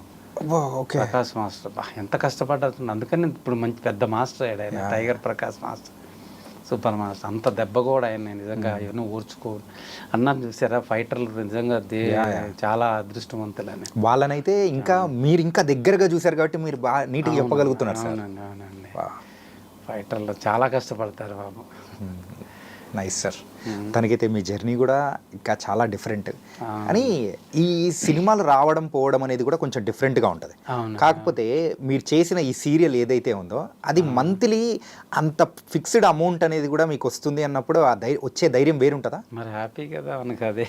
ప్రకాష్ మాస్టర్ ఎంత కష్టపడ్డాడు. అందుకని ఇప్పుడు మంచి పెద్ద మాస్టర్ అయ్యాడు ఆయన, tiger Prakash master, super master. అంత దెబ్బ కూడా ఆయన నిజంగా ఏమో ఊర్చుకో అన్నాను. చూసారా ఫైటర్లు నిజంగా చాలా అదృష్టవంతులని. వాళ్ళనైతే ఇంకా మీరు ఇంకా దగ్గరగా చూసారు కాబట్టి మీరు బాగా నీట్గా చెప్పగలుగుతున్నారు సార్. అవునండి, ఫైటర్లు చాలా కష్టపడతారు బాబు. Nice sir. తనకైతే మీ జర్నీ కూడా ఇంకా చాలా డిఫరెంట్. అని ఈ సినిమాలు రావడం పోవడం అనేది కూడా కొంచెం డిఫరెంట్గా ఉంటుంది. కాకపోతే మీరు చేసిన ఈ సీరియల్ ఏదైతే ఉందో అది మంత్లీ అంత ఫిక్స్డ్ అమౌంట్ అనేది కూడా మీకు వస్తుంది అన్నప్పుడు ఆ వచ్చే ధైర్యం వేరుంటుందా? మరి హ్యాపీ కదా మనకు అదే.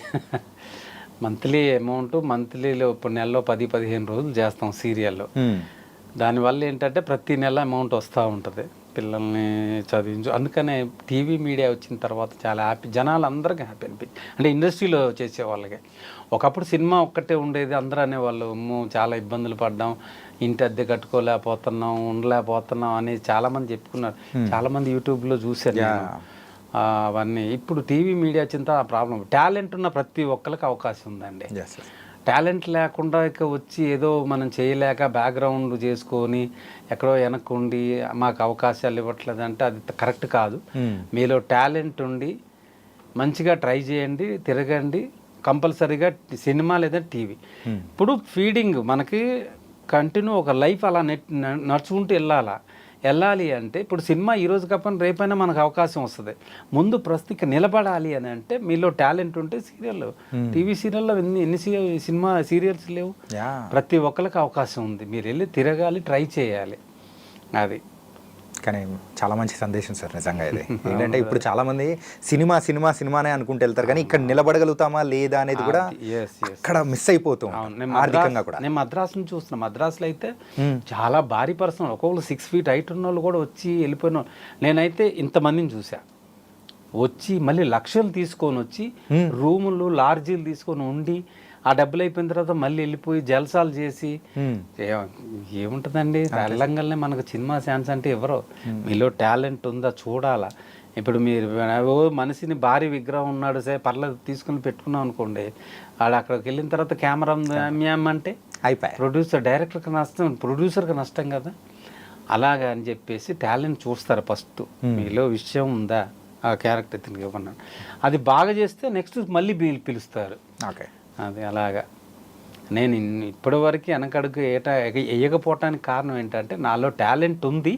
మంత్లీ అమౌంట్, మంత్లీలో ఇప్పుడు నెలలో 10-15 రోజులు చేస్తాం సీరియల్లో. దానివల్ల ఏంటంటే ప్రతి నెల అమౌంట్ వస్తూ ఉంటుంది, పిల్లల్ని చదివించు. అందుకనే టీవీ మీడియా వచ్చిన తర్వాత చాలా హ్యాపీ, జనాలు అందరికీ హ్యాపీ అనిపించింది. అంటే ఇండస్ట్రీలో చేసే వాళ్ళకి. ఒకప్పుడు సినిమా ఒక్కటే ఉండేది, అందరూ అనేవాళ్ళు చాలా ఇబ్బందులు పడ్డాం, ఇంటి అద్దె కట్టుకోలేకపోతున్నాం, ఉండలేకపోతున్నాం అనేది చాలామంది చెప్పుకున్నారు. చాలామంది యూట్యూబ్లో చూశాను నేను అవన్నీ. ఇప్పుడు టీవీ మీడియా వచ్చిన ఆ ప్రాబ్లం. టాలెంట్ ఉన్న ప్రతి ఒక్కరికి అవకాశం ఉందండి. టాలెంట్ లేకుండా ఇక వచ్చి ఏదో మనం చేయలేక బ్యాక్గ్రౌండ్ చేసుకొని ఎక్కడో వెనక్కుండి మాకు అవకాశాలు ఇవ్వట్లేదు అంటే అది కరెక్ట్ కాదు. మీలో టాలెంట్ ఉండి మంచిగా ట్రై చేయండి, తిరగండి. కంపల్సరీగా సినిమా లేదా టీవీ. ఇప్పుడు ఫీడింగ్ మనకి కంటిన్యూ ఒక లైఫ్ అలా నడుచుకుంటూ వెళ్ళాలి అంటే ఇప్పుడు సినిమా ఈరోజు కాకపోయినా రేపైనా మనకు అవకాశం వస్తుంది. ముందు ప్రస్తుతం నిలబడాలి అని అంటే మీలో టాలెంట్ ఉంటే సీరియల్, టీవీ సీరియల్లో ఎన్ని సినిమా సీరియల్స్ లేవు. ప్రతి ఒక్కరికి అవకాశం ఉంది, మీరు వెళ్ళి తిరగాలి, ట్రై చేయాలి. అది కానీ చాలా మంచి సందేశం సార్ నిజంగా ఇది. ఏంటంటే ఇప్పుడు చాలామంది సినిమానే అనుకుంటూ వెళ్తారు, కానీ ఇక్కడ నిలబడగలుగుతామా లేదా అనేది కూడా అక్కడ మిస్ అయిపోతాం. నేను మద్రాసును చూస్తున్నా. మద్రాసులో అయితే చాలా భారీ పర్సన్, ఒక్కొక్కరు 6 feet హైట్ ఉన్న వాళ్ళు కూడా వచ్చి వెళ్ళిపోయిన. నేనైతే ఇంతమందిని చూసా వచ్చి మళ్ళీ లక్షలు తీసుకొని వచ్చి రూములు లాడ్జీలు తీసుకొని ఉండి ఆ డబ్బులు అయిపోయిన తర్వాత మళ్ళీ వెళ్ళిపోయి జల్సాలు చేసి ఏముంటుందండి. తెలంగాణలో మనకు సినిమా ఛాన్స్ అంటే ఎవరో. మీలో టాలెంట్ ఉందా చూడాలా. ఇప్పుడు మీరు మనిషిని భారీ విగ్రహం ఉన్నాడు సరే పర్లేదు తీసుకుని పెట్టుకున్నాం అనుకోండి, వాడు అక్కడికి వెళ్ళిన తర్వాత కెమెరా అంటే అయిపోయి డైరెక్టర్కి నష్టం, ప్రొడ్యూసర్కి నష్టం కదా. అలాగా అని చెప్పేసి టాలెంట్ చూస్తారు ఫస్ట్. మీలో విషయం ఉందా, ఆ క్యారెక్టర్ ఇతనికి ఇవ్వన్నాడు, అది బాగా చేస్తే నెక్స్ట్ మళ్ళీ పిలుస్తారు. ఓకే. అది అలాగా. నేను ఇప్పటివరకు వెనకడుగు వేయకపోవటానికి కారణం ఏంటంటే నాలో టాలెంట్ ఉంది,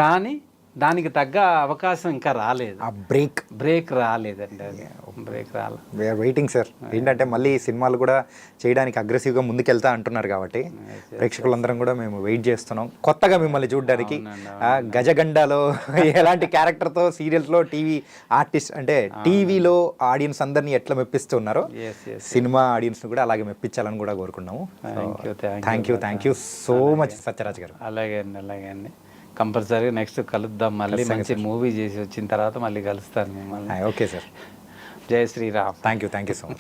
కానీ దానికి తగ్గ అవకాశం ఇంకా రాలేదు. ఆ బ్రేక్ రాలేదండి, అది బ్రేక్ రాలేదు. We're waiting sir. ఏంటంటే మళ్ళీ సినిమాలు కూడా చేయడానికి అగ్రెసివ్గా ముందుకెళ్తా అంటున్నారు కాబట్టి ప్రేక్షకులందరం కూడా మేము వెయిట్ చేస్తున్నాం కొత్తగా మిమ్మల్ని చూడడానికి. గజగండాలో ఎలాంటి క్యారెక్టర్తో సీరియల్స్లో టీవీ ఆర్టిస్ట్ అంటే టీవీలో ఆడియన్స్ అందరినీ ఎట్లా మెప్పిస్తున్నారో సినిమా ఆడియన్స్ని కూడా అలాగే మెప్పించాలని కూడా కోరుకున్నాము. Thank you so much Sathyaraj గారు. అలాగే అండి కంపల్సరీ నెక్స్ట్ కలుద్దాం. మళ్ళీ మంచి మూవీ చేసి వచ్చిన తర్వాత మళ్ళీ కలుస్తాను మిమ్మల్ని. Okay sir. Jai Shriram. Thank you so much.